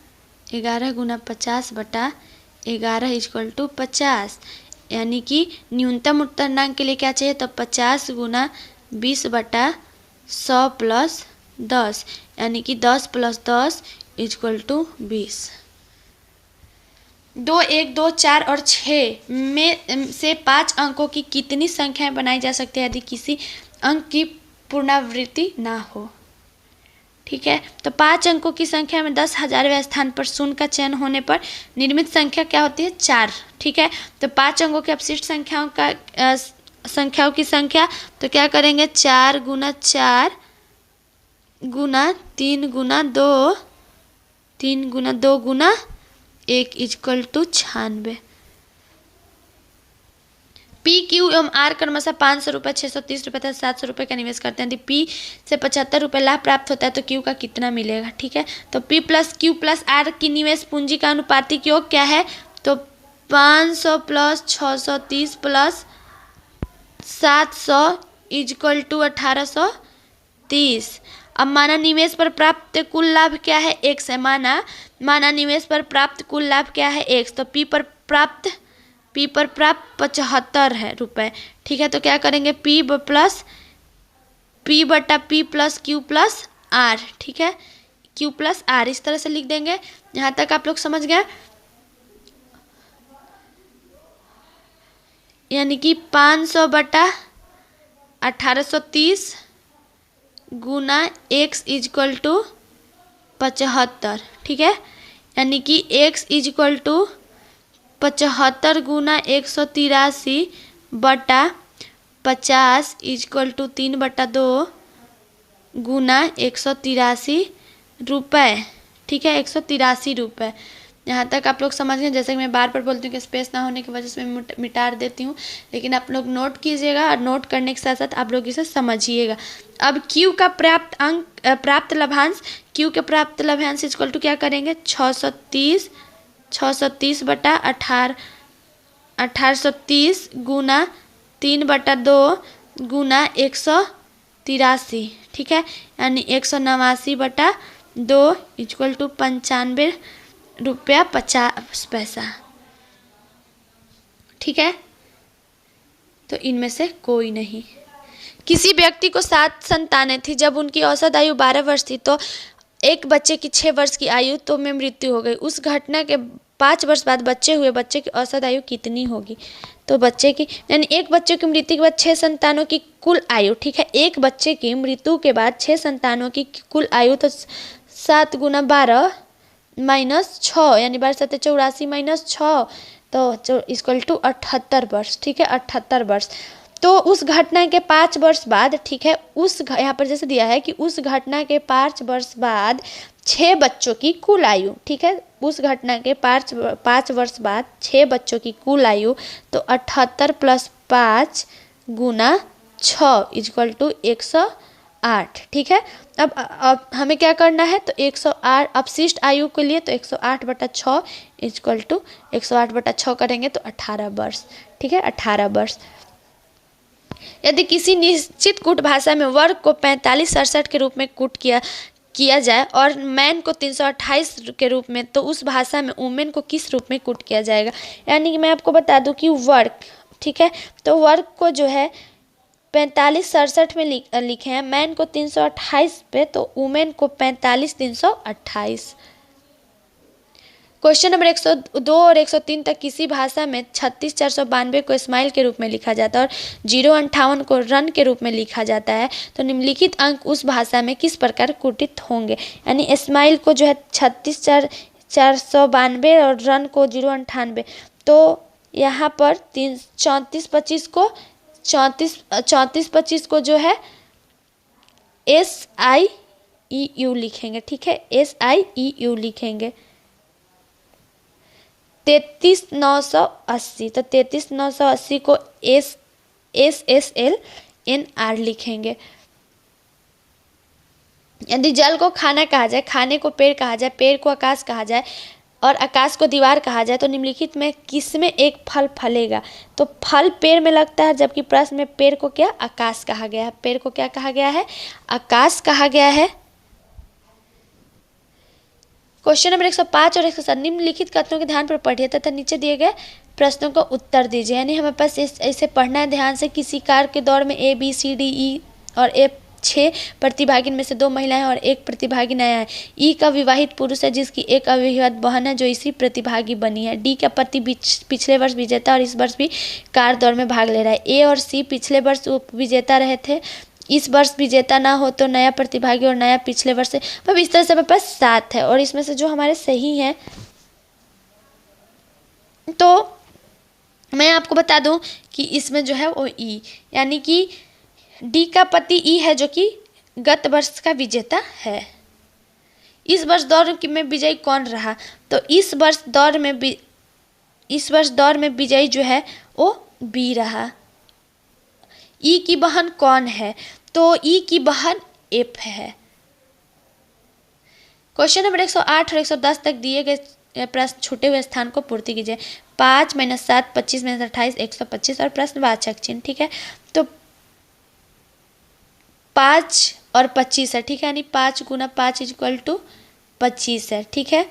50/11 इक्वल टू 50, यानी कि न्यूनतम उत्तरांक के लिए क्या चाहिए, तो 50 गुना 20/100 प्लस 10, यानी कि 10 + 10 इक्वल टू 20। 2, 1, 2, 4 और 6 में से 5 अंकों की कितनी संख्याएं बनाई जा सकती है यदि किसी अंक की पुनरावृत्ति ना हो। ठीक है, तो 5 अंकों की संख्या में 10,000वें स्थान पर शून्य का चयन होने पर निर्मित संख्या क्या होती है, 4। ठीक है, तो 5 अंकों के अपशिष्ट संख्याओं की संख्या, तो क्या करेंगे, 4 गुना 4 गुना 3 गुना 2 गुना 1 इक्वल टू 96। पी, क्यू एवं आर क्रमशः 500 रुपये, 630 रुपये तथा 700 रुपये का निवेश करते हैं। यदि पी से 75 रुपये लाभ प्राप्त होता है तो क्यू का कितना मिलेगा। ठीक है, तो P plus Q plus R की निवेश पूंजी का अनुपातिक योग क्या है, तो 500 प्लस 630 प्लस 700 इक्वल टू 1830। अब माना निवेश पर प्राप्त कुल लाभ क्या है, x है। माना निवेश पर प्राप्त कुल लाभ क्या है, x। तो पी पर प्राप्त 75 है रुपए। ठीक है, तो क्या करेंगे, p plus Q plus R. ठीक है, q प्लस आर इस तरह से लिख देंगे। यहाँ तक आप लोग समझ गए, यानी कि 500/1830 गुना x इक्वल टू 75। ठीक है, यानी कि x इक्वल टू 75 गुना 183/50 इक्वल टू 3/2 गुना 183 रुपये। ठीक है, 183 रुपये। यहाँ तक आप लोग समझ गए। जैसे कि मैं बार बार बोलती हूँ कि स्पेस ना होने की वजह से मैं मिटा देती हूँ, लेकिन आप लोग नोट कीजिएगा और नोट करने के साथ साथ आप लोग इसे समझिएगा। अब Q का प्राप्त लाभांश इक्वल टू क्या करेंगे, 630/1830 गुना 3/2 गुना 183। ठीक है, यानी 189/2 इक्वल टू 95 रुपया 50 पैसा। ठीक है, तो इनमें से कोई नहीं। किसी व्यक्ति को 7 संतानें थी। जब उनकी औसत आयु 12 वर्ष थी तो एक बच्चे की 6 वर्ष की आयु तो में मृत्यु हो गई। उस घटना के 5 वर्ष बाद बच्चे की औसत आयु कितनी होगी। तो बच्चे की यानी एक बच्चे की मृत्यु के बाद 6 संतानों की कुल आयु। ठीक है, एक बच्चे की मृत्यु के बाद 6 संतानों की कुल आयु, तो 7 गुना 12 माइनस 6 यानी 12 × 7 = 84 माइनस 6 तो इक्वल टू 78 वर्ष। ठीक है, 78 वर्ष। तो उस घटना के 5 वर्ष बाद, ठीक है, यहाँ पर जैसे दिया है कि उस घटना के 5 वर्ष बाद 6 बच्चों की कुल आयु। ठीक है, उस घटना के 5 वर्ष बाद 6 बच्चों की कुल आयु, तो 78 + 5 गुना 6 इक्वल टू 108। ठीक है, अब हमें क्या करना है, तो 108 अपशिष्ट आयु के लिए तो 108/6 इक्वल टू 108/6 करेंगे तो 18 वर्ष। ठीक है, 18 वर्ष। यदि किसी निश्चित कूट भाषा में वर्ग को 45-67 के रूप में कूट किया जाए और मैन को 328 के रूप में, तो उस भाषा में वुमेन को किस रूप में कूट किया जाएगा। यानी कि मैं आपको बता दूं कि वर्ग, ठीक है, तो वर्ग को जो है 45-67 में लिखे हैं, मैन को 328 पे, तो वुमेन को 45-328। क्वेश्चन नंबर 102 और 103 तक किसी भाषा में 36,492 को स्माइल के रूप में लिखा जाता है और 058 को रन के रूप में लिखा जाता है, तो निम्नलिखित अंक उस भाषा में किस प्रकार कूटित होंगे। यानी स्माइल को जो है 36,492 और रन को 098, तो यहाँ पर 34-25 को 34-25 को जो है SI SIEU लिखेंगे, ठीक है, SIEU लिखेंगे। 33,980, तो 33,980 को SSLNR लिखेंगे। यदि जल को खाना कहा जाए, खाने को पेड़ कहा जाए, पेड़ को आकाश कहा जाए और आकाश को दीवार कहा जाए, तो निम्नलिखित में किसमें एक फल फलेगा? तो फल पेड़ में लगता है, जबकि प्रश्न में पेड़ को क्या आकाश कहा गया है, पेड़ को क्या कहा गया है, आकाश कहा गया है। क्वेश्चन नंबर 105 और 107, निम्नलिखित कथनों के ध्यान पर पढ़िए तथा नीचे दिए गए प्रश्नों का उत्तर दीजिए। यानी हमें पास ऐसे पढ़ना है ध्यान से। किसी कार्य के दौर में ABCDE और F 6 प्रतिभागी में से 2 महिलाएं और 1 प्रतिभागी नया है। E का विवाहित पुरुष है जिसकी एक अविवाहित बहन है जो इसी प्रतिभागी बनी है। D का पति पिछले वर्ष विजेता और इस वर्ष भी कार्य दौर में भाग ले रहा है। A और C पिछले वर्ष विजेता रहे थे, इस वर्ष विजेता ना हो तो नया प्रतिभागी और नया पिछले वर्ष से। अब इस तरह से हमारे पास 7 है और इसमें से जो हमारे सही हैं, तो मैं आपको बता दूं कि इसमें जो है वो E, यानी कि D का पति E है जो कि गत वर्ष का विजेता है। इस वर्ष दौर में विजयी कौन रहा? तो इस वर्ष दौर में विजयी जो है वो B रहा। E की बहन कौन है? तो E की बहन F है। क्वेश्चन नंबर 108 और 110 तक दिए गए प्रश्न छूटे हुए स्थान को पूर्ति कीजिए। 5 - 7 25 - 28 125 और प्रश्नवाचक चिन्ह, ठीक है। तो 5 और 25 है, ठीक है, यानी 5 × 5 = 25 है, ठीक है।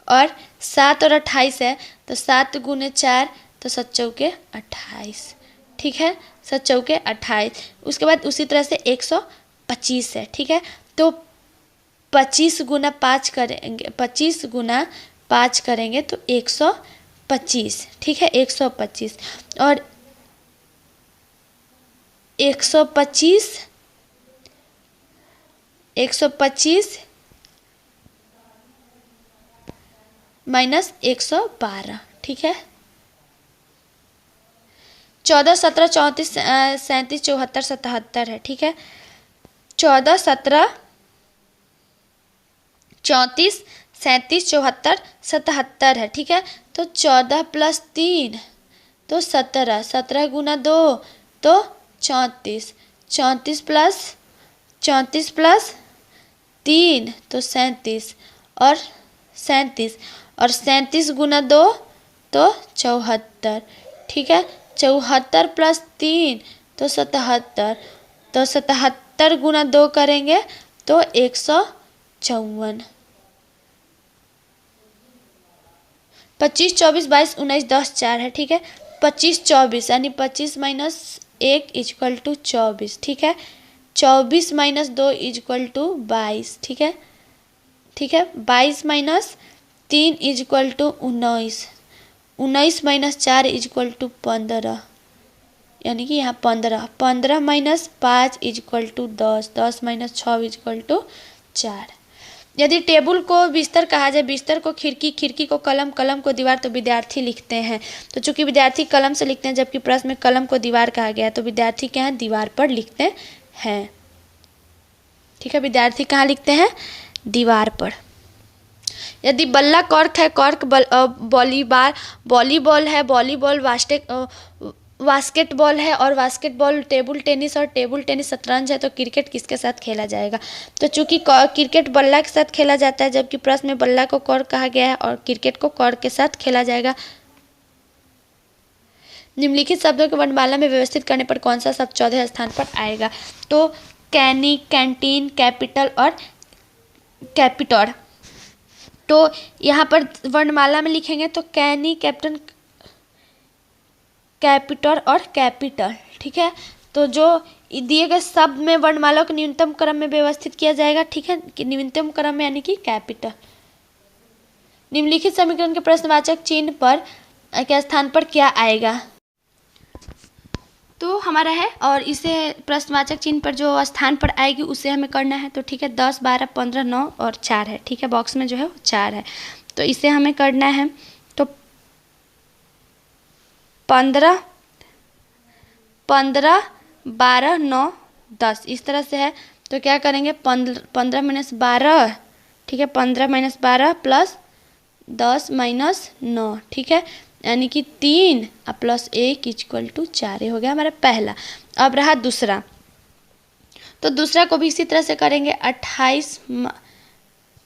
और 7 और 28 है, तो 7 × 4 तो 7 चौके 28, ठीक है, 7 चौके 28। उसके बाद उसी तरह से 125 है, ठीक है। तो 25 × 5 करेंगे, 25 × 5 करेंगे तो 125, ठीक है, 125। और 125 माइनस 112, ठीक है। 14 17 34 37 74 77 है, ठीक है। 14 17 34 37 74 77 है, ठीक है। तो 14 + 3 तो 17, 17 × 2 तो 34, 34 + 3 तो 37 और 37 और 37 × 2 तो 74, ठीक है। 74 + 3 तो 77, तो 77 × 2 करेंगे तो 154। 25 24 22 19 10 4 है, ठीक है। 25 24 यानी 25 - 1 = 24, ठीक है। 24 - 2 = 22, ठीक है, ठीक है। 22 - 3 = 19, 19 - 4 = 15, यानी कि यहाँ 15, 15 - 5 = 10, 10 - 6 = 4। यदि टेबल को बिस्तर कहा जाए, बिस्तर को खिड़की, खिड़की को कलम, कलम को दीवार, तो विद्यार्थी लिखते हैं। तो चूंकि विद्यार्थी कलम से लिखते हैं जबकि प्रश्न में कलम को दीवार कहा गया है, तो विद्यार्थी क्या है, दीवार पर लिखते हैं, ठीक है। विद्यार्थी कहाँ लिखते हैं, दीवार पर। यदि बल्ला कॉर्क है, कॉर्क वॉलीबॉल है, वॉलीबॉल बास्केटबॉल है और बास्केटबॉल टेबल टेनिस और टेबल टेनिस शतरंज है, तो क्रिकेट किसके साथ खेला जाएगा? तो चूंकि क्रिकेट बल्ला के साथ खेला जाता है जबकि प्रश्न में बल्ला को कॉर्क कहा गया है और क्रिकेट को कॉर्क के साथ खेला जाएगा। निम्नलिखित शब्दों के वर्णमाला में व्यवस्थित करने पर कौन सा शब्द 14 स्थान पर आएगा? तो कैनी, कैंटीन, कैपिटल और कैपिटोर। तो यहाँ पर वर्णमाला में लिखेंगे तो कैनी, कैप्टन, कैपिटल और कैपिटल, ठीक है। तो जो दिए गए शब्द में वर्णमाला को न्यूनतम क्रम में व्यवस्थित किया जाएगा, ठीक है, कि न्यूनतम क्रम में यानी कि कैपिटल। निम्नलिखित समीकरण के प्रश्नवाचक चिन्ह पर के स्थान पर क्या आएगा? तो हमारा है और इसे प्रश्नवाचक चिन्ह पर जो स्थान पर आएगी उसे हमें करना है। तो ठीक है, 10 12 15 9 और 4 है, ठीक है। बॉक्स में जो है वो 4 है, तो इसे हमें करना है। तो 15 12 9 10 इस तरह से है। तो क्या करेंगे 15 माइनस 12, ठीक है, 15 माइनस 12 प्लस 10 माइनस 9, ठीक है, यानी कि 3 प्लस 1 इक्वल टू 4। ये हो गया हमारा पहला। अब रहा दूसरा, तो दूसरा को भी इसी तरह से करेंगे 28,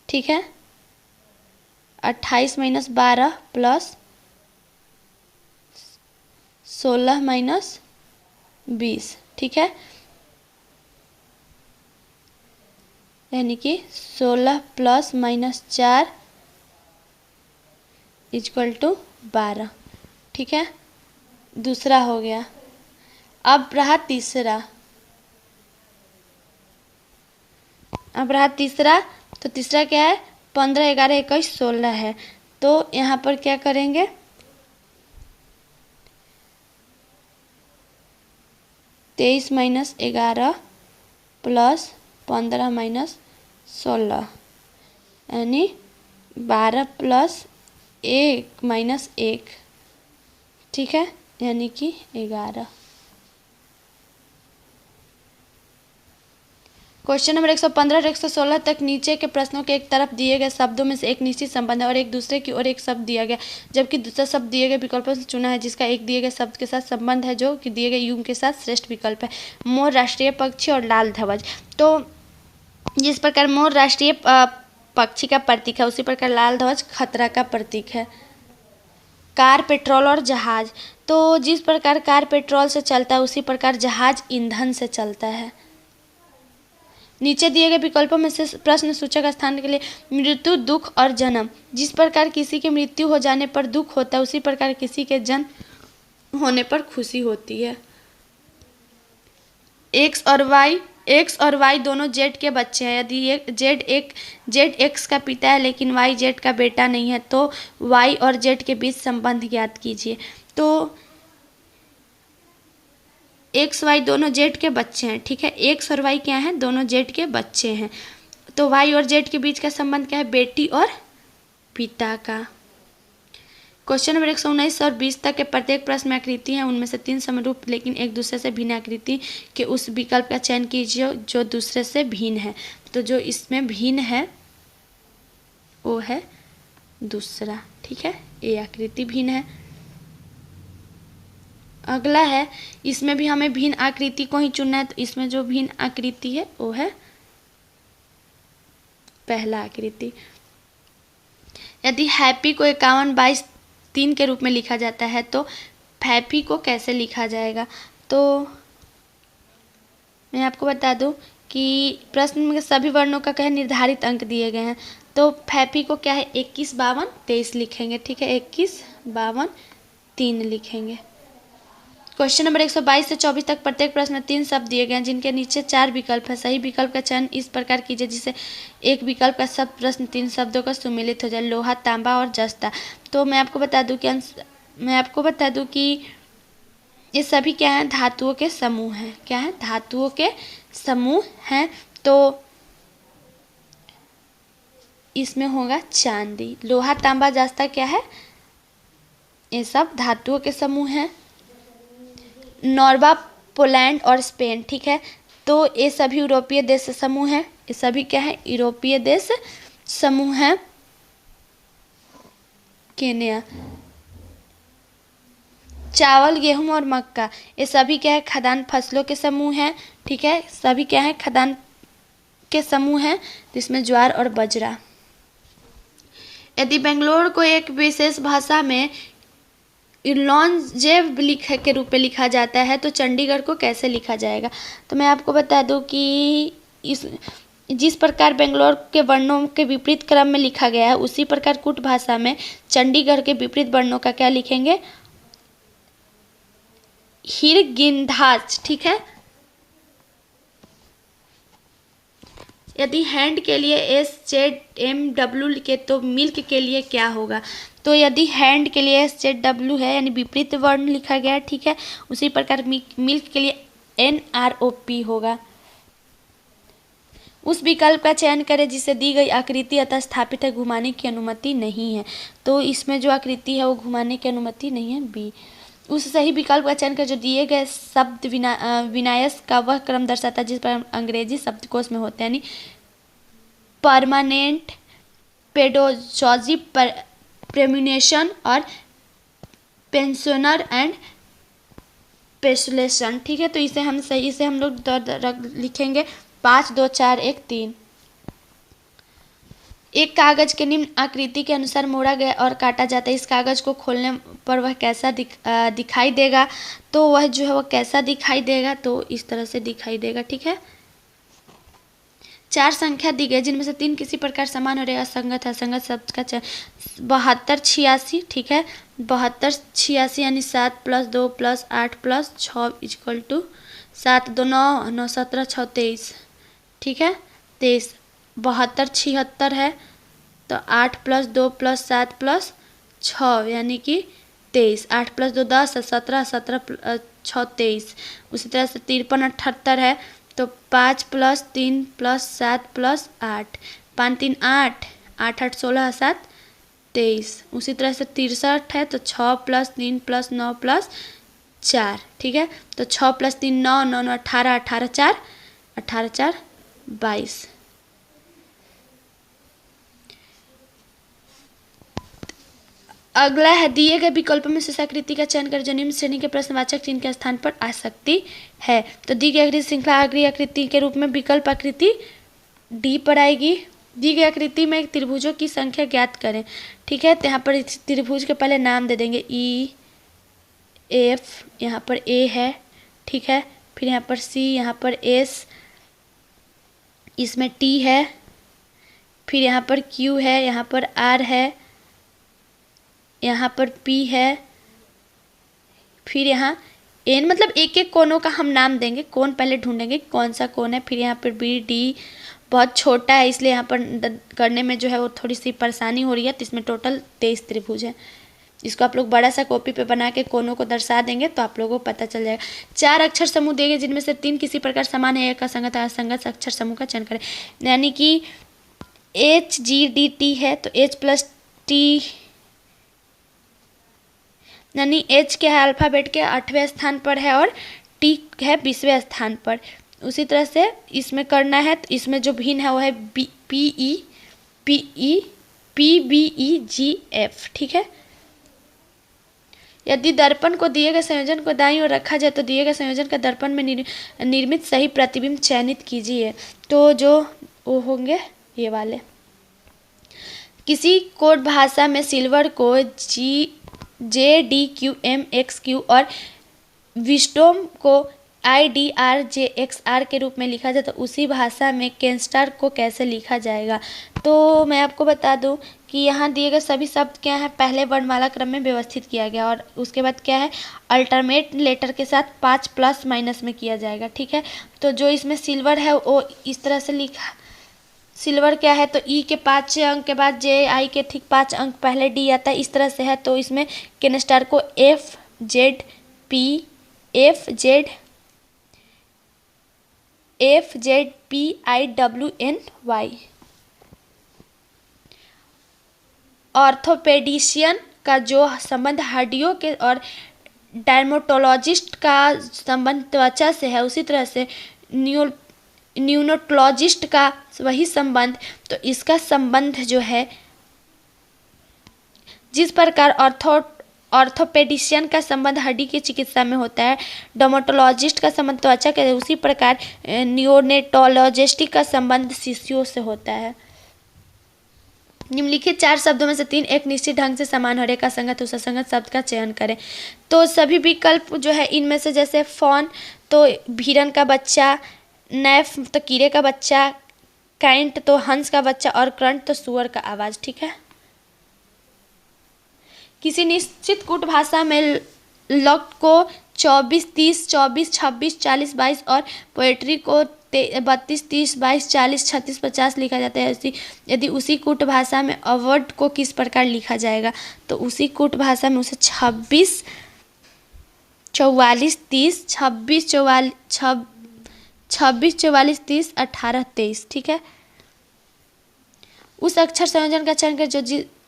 ठीक है, 28 माइनस 12 प्लस 16 माइनस 20, ठीक है, यानी कि 16 प्लस माइनस 4 इक्वल टू 12, ठीक है, दूसरा हो गया। अब रहा तीसरा, तो तीसरा क्या है, 15, 11, 21, 16 है। तो यहाँ पर क्या करेंगे, तेईस माइनस 11 प्लस 15 माइनस 16, यानी 12 प्लस 1 माइनस 1, ठीक है, यानी कि 11। क्वेश्चन नंबर 115 और 116 तक नीचे के प्रश्नों के एक तरफ दिए गए शब्दों में से एक निश्चित संबंध है और एक दूसरे की ओर एक शब्द दिया गया, जबकि दूसरा शब्द दिए गए विकल्पों से चुना है जिसका एक दिए गए शब्द के साथ संबंध है जो कि दिए गए युग्म के साथ श्रेष्ठ विकल्प है। मोर राष्ट्रीय पक्षी और लाल ध्वज। तो जिस प्रकार मोर राष्ट्रीय पक्षी का प्रतीक है उसी प्रकार लाल ध्वज खतरा का प्रतीक है। कार, पेट्रोल और जहाज। तो जिस प्रकार कार पेट्रोल से चलता है उसी प्रकार जहाज ईंधन से चलता है। नीचे दिए गए विकल्पों में से प्रश्न सूचक स्थान के लिए मृत्यु, दुख और जन्म। जिस प्रकार किसी की मृत्यु हो जाने पर दुख होता है उसी प्रकार किसी के जन्म होने पर खुशी होती है। एक्स और वाई दोनों जेड के बच्चे हैं। यदि जेड एक्स का पिता है लेकिन वाई जेड का बेटा नहीं है तो वाई और जेड के बीच संबंध ज्ञात कीजिए। तो एक्स वाई दोनों जेड के बच्चे हैं, ठीक है, एक्स और वाई क्या हैं, दोनों जेड के बच्चे हैं। तो वाई और जेड के बीच का संबंध क्या है, बेटी और पिता का। क्वेश्चन नंबर 119 और 20 तक के प्रत्येक प्रश्न में आकृति है, उनमें से 3 समरूप लेकिन एक दूसरे से भिन्न आकृति के उस विकल्प का चयन कीजिए जो दूसरे से भिन्न है। तो जो इसमें भिन्न है वो है दूसरा, ठीक है, ये आकृति भिन्न है। अगला है, इसमें भी हमें भिन्न आकृति को ही चुनना है, तो इसमें जो भिन्न आकृति है वो है पहला आकृति। यदि हैप्पी को 51, 22, 3 के रूप में लिखा जाता है तो हैप्पी को कैसे लिखा जाएगा। तो मैं आपको बता दूं कि प्रश्न में सभी वर्णों का क्या है, निर्धारित अंक दिए गए हैं। तो हैप्पी को क्या है 21, 52, 23 लिखेंगे, ठीक है, 21, 52, 3 लिखेंगे। क्वेश्चन नंबर 122 से 24 तक प्रत्येक प्रश्न में 3 शब्द दिए गए हैं जिनके नीचे 4 विकल्प है। सही विकल्प का चयन इस प्रकार कीजिए जिससे एक विकल्प का सब प्रश्न 3 शब्दों का सुमिलित हो जाए। लोहा, तांबा और जस्ता। तो मैं आपको बता दूं कि ये सभी क्या हैं, धातुओं के समूह हैं। क्या है, धातुओं के समूह हैं। तो इसमें होगा चांदी। लोहा, तांबा, जस्ता क्या है, ये सब धातुओं के समूह हैं। नॉर्वे, पोलैंड और स्पेन, ठीक है, तो ये सभी यूरोपीय देश समूह हैं। ये सभी क्या है, यूरोपीय देश समूह हैं। केन्या। चावल, गेहूं और मक्का, ये सभी क्या है, खाद्यान्न फसलों के समूह हैं, ठीक है, सभी क्या है, खाद्यान्न के समूह हैं। जिसमें ज्वार और बाजरा। यदि बेंगलोर को एक विशेष भाषा में लॉन्जेव के रूप में लिखा जाता है तो चंडीगढ़ को कैसे लिखा जाएगा। तो मैं आपको बता दूं कि जिस प्रकार बेंगलोर के वर्णों के विपरीत क्रम में लिखा गया है उसी प्रकार कूट भाषा में चंडीगढ़ के विपरीत वर्णों का क्या लिखेंगे, हिरगिंधाच, ठीक है। यदि हैंड के लिए SZMW लिखे तो मिल्क के लिए क्या होगा। तो यदि हैंड के लिए SZW है यानी विपरीत वर्ण लिखा गया है, ठीक है, उसी प्रकार मिल्क के लिए NROP होगा। उस विकल्प का चयन करें जिसे दी गई आकृति अतः स्थापित है, घुमाने की अनुमति नहीं है। तो इसमें जो आकृति है वो घुमाने की अनुमति नहीं है, बी। उस सही विकल्प का चयन कर जो दिए गए शब्द विन्यास का वह क्रम दर्शाता है जिस पर अंग्रेजी शब्दकोश में होते हैं, यानी परमानेंट, पेडोलॉजी, प्रेम्युनेशन और पेंशनर एंड पेशलेशन। ठीक है, तो इसे हम लोग लिखेंगे 5 2 4 1 3। एक कागज के निम्न आकृति के अनुसार मोड़ा गया और काटा जाता है। इस कागज को खोलने पर वह कैसा दिखाई देगा, तो वह जो है वो कैसा दिखाई देगा, तो इस तरह से दिखाई देगा। ठीक है, 4 संख्या दी गई जिनमें से 3 किसी प्रकार समान और असंगत है। असंगत शब्द का 72 86। ठीक है, 72 86 यानी 7 + 2 + 8 + 6 = 7 2 9 9 17 6 23। ठीक है, 23। 72 76 है तो 8 + 2 + 7 + 6 यानी कि 23। 8 + 2 10 17 17 6 23। उसी तरह से 53 78 है तो 5 + 3 + 7 + 8। 5 3 8 8 8 16 7 23। उसी तरह से 63 है तो 6 + 3 + 9 + 4। ठीक है, तो 6 + 3 9 9 9 18 18 4 18 4 22। अगला है दिए गए विकल्पों में से आकृति का चयन कर जो निम्न श्रेणी के प्रश्नवाचक चिन्ह के स्थान पर आ सकती है। तो दी गई आकृति श्रृंखला आकृति के रूप में विकल्प आकृति डी पर आएगी। दी गई आकृति में त्रिभुजों की संख्या ज्ञात करें। ठीक है, तो यहाँ पर त्रिभुज के पहले नाम दे देंगे ई एफ, यहाँ पर ए है। ठीक है, फिर यहाँ पर सी, यहाँ पर एस, इसमें टी है, फिर यहाँ पर क्यू है, यहाँ पर आर है, यहाँ पर P है, फिर यहाँ N, मतलब एक एक कोनों का हम नाम देंगे। कोन पहले ढूंढेंगे कौन सा कोन है, फिर यहाँ पर B D बहुत छोटा है इसलिए यहाँ पर करने में जो है वो थोड़ी सी परेशानी हो रही है। तो इसमें टोटल 23 त्रिभुज है। इसको आप लोग बड़ा सा कॉपी पे बना के कोनों को दर्शा देंगे तो आप लोगों को पता चल जाएगा। 4 अक्षर समूह देंगे जिनमें से 3 किसी प्रकार समान है, एक असंगत असंगत अक्षर समूह का चयन करें। यानी कि HGDT है तो H + T, यानी H के है अल्फ़ाबेट के 8वें स्थान पर है और T है 20वें स्थान पर। उसी तरह से इसमें करना है तो इसमें जो भिन्न है वो है PBEGF। ठीक है, यदि दर्पण को दिए गए संयोजन को दाईं ओर रखा जाए तो दिए गए संयोजन का दर्पण में निर्मित सही प्रतिबिंब चयनित कीजिए। तो जो वो होंगे ये वाले। किसी कोड भाषा में सिल्वर को JDQMXQ और विस्डोम को IDRJXR के रूप में लिखा जाए तो उसी भाषा में कैनस्टार को कैसे लिखा जाएगा। तो मैं आपको बता दूं कि यहाँ दिए गए सभी शब्द क्या है, पहले वर्णमाला क्रम में व्यवस्थित किया गया और उसके बाद क्या है अल्टरनेट लेटर के साथ 5 प्लस माइनस में किया जाएगा। ठीक है, तो जो इसमें सिल्वर है वो इस तरह से लिखा, सिल्वर क्या है तो ई के 5 अंक के बाद जे, आई के ठीक 5 अंक पहले डी आता है, इस तरह से है। तो इसमें कैनस्टार को FZPIWNY। ऑर्थोपेडिशियन का जो संबंध हड्डियों के और डर्मेटोलॉजिस्ट का संबंध त्वचा से है, उसी तरह से न्यूरोलॉजिस्ट का वही संबंध। तो इसका संबंध जो है जिस प्रकार ऑर्थोपेडिशियन का संबंध हड्डी की चिकित्सा में होता है, डर्मेटोलॉजिस्ट का संबंध त्वचा के, उसी प्रकार नियोनेटोलॉजिस्ट का संबंध शिशुओं से होता है। निम्नलिखित 4 शब्दों में से 3 एक निश्चित ढंग से समान और एक असंगत उस असंगत शब्द का चयन करें। तो सभी विकल्प जो है इनमें से जैसे फॉन तो हिरन का बच्चा, नैफ तो कीड़े का बच्चा, काइंट तो हंस का बच्चा और क्रंट तो सुअर का आवाज। ठीक है, किसी निश्चित कूट भाषा में लॉक को 24 30 24 26 40 22 और पोएट्री को 32 30 22 40 36 50 लिखा जाता है। यदि उसी कूट भाषा में अवर्ड को किस प्रकार लिखा जाएगा, तो उसी कूट भाषा में उसे 26 44 30 26 44 30 18 23। ठीक है, उस अक्षर संयोजन का चयन कर जो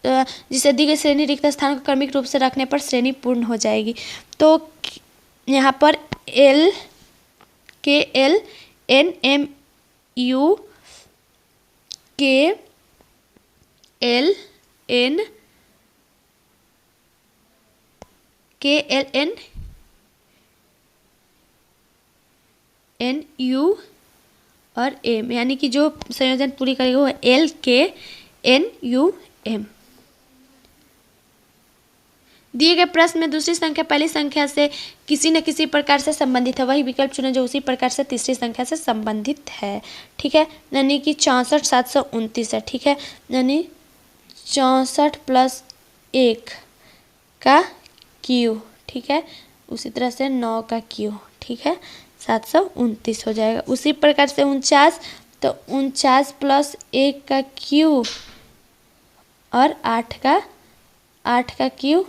जिसे दी गई श्रेणी रिक्त स्थान को क्रमिक रूप से रखने पर श्रेणी पूर्ण हो जाएगी। तो यहाँ पर L KL NMU KLNNU और M, यानी कि जो संयोजन पूरी करेगा वो LKNUM। दिए गए प्रश्न में दूसरी संख्या पहली संख्या से किसी न किसी प्रकार से संबंधित है, वही विकल्प चुने जो उसी प्रकार से तीसरी संख्या से संबंधित है। ठीक है, यानी कि 64,729 है। ठीक है, यानी 64 + 1 का Q, ठीक है, उसी तरह से 9 का Q, ठीक है, 729 हो जाएगा। उसी प्रकार से 49, तो 49 + 1 का Q और 8 का Q,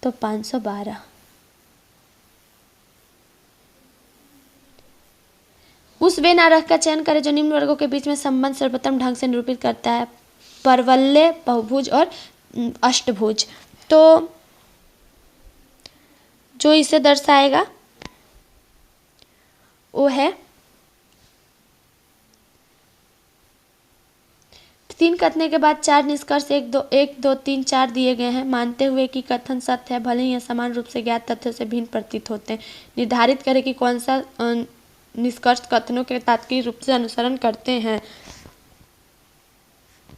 तो 512। उस वे नारक का चयन करें जो निम्न वर्गों के बीच में संबंध सर्वोत्तम ढंग से निरूपित करता है: परवलय, बहुभुज और अष्टभुज। तो जो इसे दर्शाएगा वो है 3 कथने के बाद 4 निष्कर्ष 1 2 3 4 दिए गए हैं। मानते हुए कि कथन सत्य है, भले ही यह समान रूप से ज्ञात तथ्यों से भिन्न प्रतीत होते हैं, निर्धारित करें कि कौन सा निष्कर्ष कथनों के तात्कालिक रूप से अनुसरण करते हैं।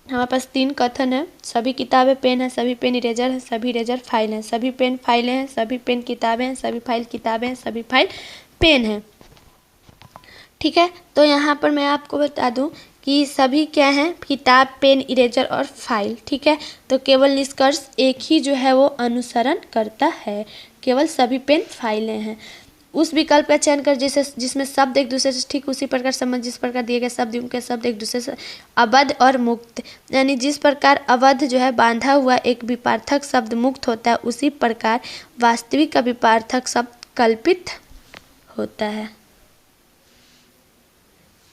हमारे पास 3 कथन है: सभी किताबें पेन है, सभी पेन इरेजर है, सभी इरेजर फाइल हैं, सभी पेन फाइलें हैं, सभी पेन किताबें हैं, सभी फाइल किताबें हैं, सभी फाइल पेन हैं। ठीक है, तो यहाँ पर मैं आपको बता दूं कि सभी क्या हैं: किताब, पेन, इरेजर और फाइल। ठीक है, तो केवल निष्कर्ष एक ही जो है वो अनुसरण करता है, केवल सभी पेन फाइलें हैं। उस विकल्प का चयन कर जिसमें शब्द एक दूसरे से ठीक उसी प्रकार संबंध, जिस प्रकार दिए गए शब्द उनके शब्द एक दूसरे से अबद्ध और मुक्त, यानी जिस प्रकार अबद्ध जो है बांधा हुआ एक विपार्थक शब्द मुक्त होता है, उसी प्रकार वास्तविक का विपार्थक शब्द कल्पित होता है।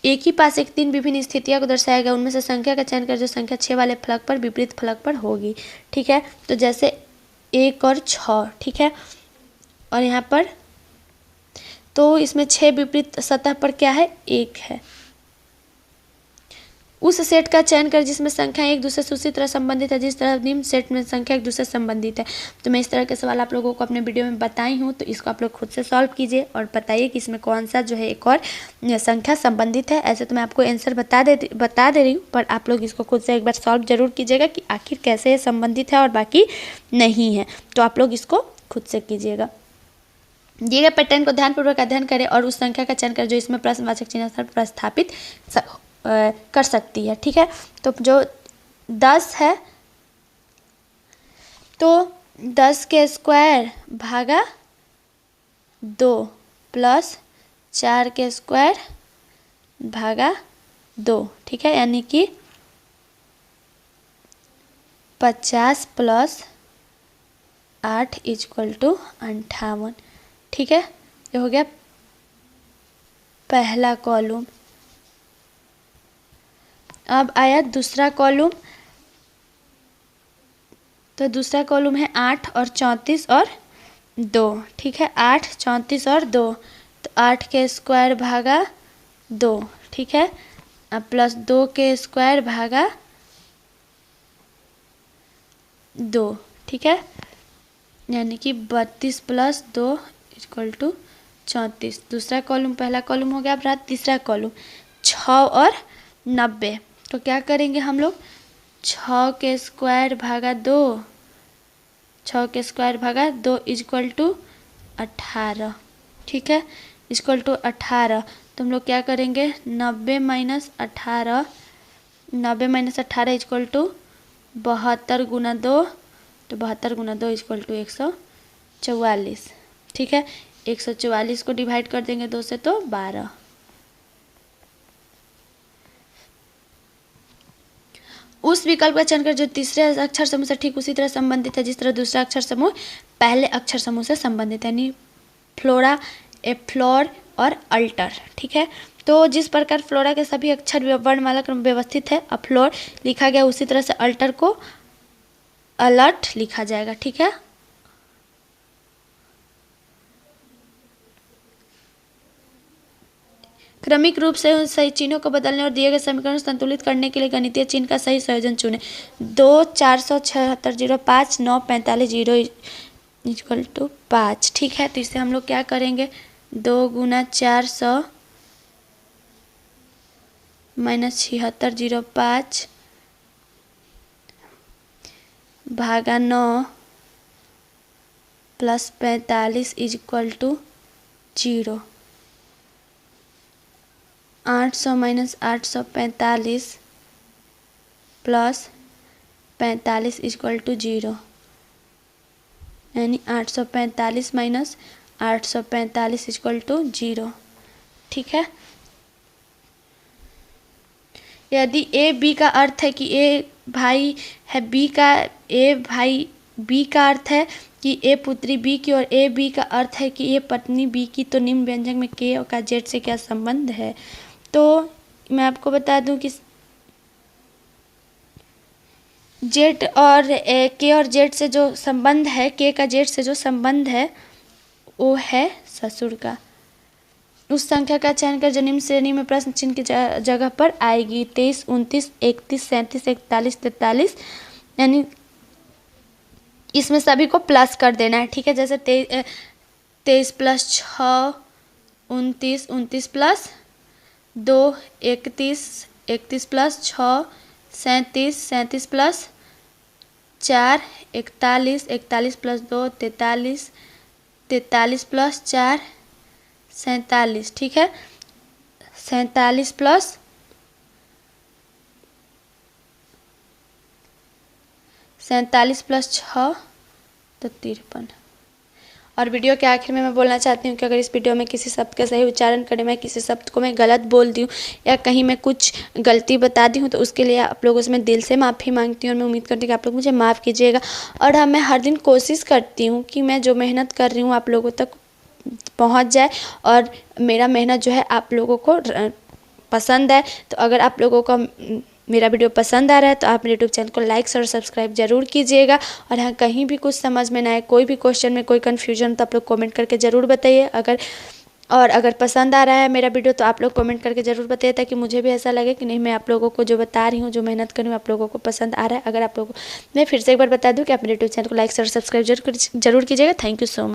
एक ही पास एक 3 विभिन्न स्थितियों को दर्शाया गया, उनमें से संख्या का चयन कर जो संख्या 6 वाले फलक पर विपरीत फलक पर होगी। ठीक है, तो जैसे 1 और 6, ठीक है, और यहाँ पर तो इसमें 6 विपरीत सतह पर क्या है, 1 है। उस सेट का चयन कर जिसमें संख्या एक दूसरे से उसी तरह संबंधित है जिस तरह निम्न सेट में संख्या एक दूसरे से संबंधित है। तो मैं इस तरह के सवाल आप लोगों को अपने वीडियो में बताई हूँ, तो इसको आप लोग खुद से सॉल्व कीजिए और बताइए कि इसमें कौन सा जो है एक और संख्या संबंधित है। ऐसे तो मैं आपको आंसर बता दे रही हूँ, पर आप लोग इसको खुद से एक बार सॉल्व जरूर कीजिएगा कि आखिर कैसे ये संबंधित है और बाकी नहीं है। तो आप लोग इसको खुद से कीजिएगा। दिए गए पैटर्न को ध्यानपूर्वक अध्ययन करें और उस संख्या का चयन करें जो इसमें प्रश्नवाचक चिन्ह पर प्रस्थापित कर सकती है। ठीक है, तो जो 10 है तो 10 के स्क्वायर भागा 2 प्लस 4 के स्क्वायर भागा 2, ठीक है, यानी कि 50 + 8 = 58। ठीक है, ये हो गया पहला कॉलम। अब आया दूसरा कॉलम, तो दूसरा कॉलम है 8 और 34 और 2। ठीक है, 8 34 और 2, तो 8 के स्क्वायर भागा 2, ठीक है, अब प्लस 2 के स्क्वायर भागा 2, ठीक है, यानी कि 32 + 2 = 34। दूसरा कॉलम पहला कॉलम हो गया। अब रहा तीसरा कॉलम 6 और 90, तो क्या करेंगे हम लोग, 6 के स्क्वायर भागा 2, 6 के स्क्वायर भागा 2 = 18। ठीक है, = 18, तो हम लोग क्या करेंगे, 90 - 18, 90 - 18 = 72 × 2, तो 72 × 2 = 144। ठीक है, 144 को डिवाइड कर देंगे 2 से तो 12। उस विकल्प का चयन कर जो तीसरे अक्षर समूह से ठीक उसी तरह संबंधित है जिस तरह दूसरा अक्षर समूह पहले अक्षर समूह से संबंधित है, यानी फ्लोरा, फ्लोर और अल्टर। ठीक है, तो जिस प्रकार फ्लोरा के सभी अक्षर वर्णमाला क्रम व्यवस्थित है, फ्लोर लिखा गया, उसी तरह से अल्टर को अलर्ट लिखा जाएगा। ठीक है, क्रमिक रूप से उन सही चिन्हों को बदलने और दिए गए समीकरण संतुलित करने के लिए गणितीय चिन्ह का सही संयोजन चुनें। 2 476 05 9 45 0 इक्वल टू 5। ठीक है, तो इससे हम लोग क्या करेंगे, 2 गुना 400 माइनस 7605 भागा 9 plus 45 equal to 0। 800 minus 845 plus 45 equal to 0, यानी 845 माइनस 845 इक्वल टू 0। ठीक है, यदि ए बी का अर्थ है कि ए भाई है बी का, ए भाई बी का अर्थ है कि ए पुत्री बी की और ए बी का अर्थ है कि ए पत्नी बी की, तो निम्न व्यंजक में के का जेड से क्या संबंध है। तो मैं आपको बता दूं कि जेड और के और जेड से जो संबंध है, के का जेड से जो संबंध है वो है ससुर का। उस संख्या का चयन कर जो निम्न श्रेणी में प्रश्न चिन्ह की जगह पर आएगी। 23 29 31 37 41 43, यानी इसमें सभी को प्लस कर देना है। ठीक है, जैसे 23 plus 6 29 29 plus 2 31 31 plus 6 37 37 plus 4 41 41 plus 2 43 43 plus 4 47। ठीक है, 47 प्लस 6 तो 53। और वीडियो के आखिर में मैं बोलना चाहती हूँ कि अगर इस वीडियो में किसी शब्द का सही उच्चारण करने में, किसी शब्द को मैं गलत बोल दी हूँ या कहीं मैं कुछ गलती बता दी हूँ, तो उसके लिए आप लोगों से मैं दिल से माफ़ी मांगती हूँ और मैं उम्मीद करती हूँ कि आप लोग मुझे माफ़ कीजिएगा। और हाँ, मैं हर दिन कोशिश करती हूँ कि मैं जो मेहनत कर रही हूँ आप लोगों तक पहुँच जाए और मेरा मेहनत जो है आप लोगों को पसंद है। तो अगर आप लोगों को मेरा वीडियो पसंद आ रहा है तो आप मेरे यूट्यूब चैनल को लाइक और सब्सक्राइब जरूर कीजिएगा। और हाँ, कहीं भी कुछ समझ में ना आए, कोई भी क्वेश्चन में कोई कन्फ्यूजन, तो आप लोग कमेंट करके ज़रूर बताइए। अगर पसंद आ रहा है मेरा वीडियो तो आप लोग कमेंट करके ज़रूर बताइए, ताकि मुझे भी ऐसा लगे कि नहीं, मैं आप लोगों को जो बता रही हूँ, जो मेहनत कर रही हूँ, आप लोगों को पसंद आ रहा है। अगर आप लोगों को, मैं फिर से एक बार बता दूँ कि आप मेरे यूट्यूब चैनल को लाइक और सब्सक्राइब जरूर कीजिएगा। Thank you so much.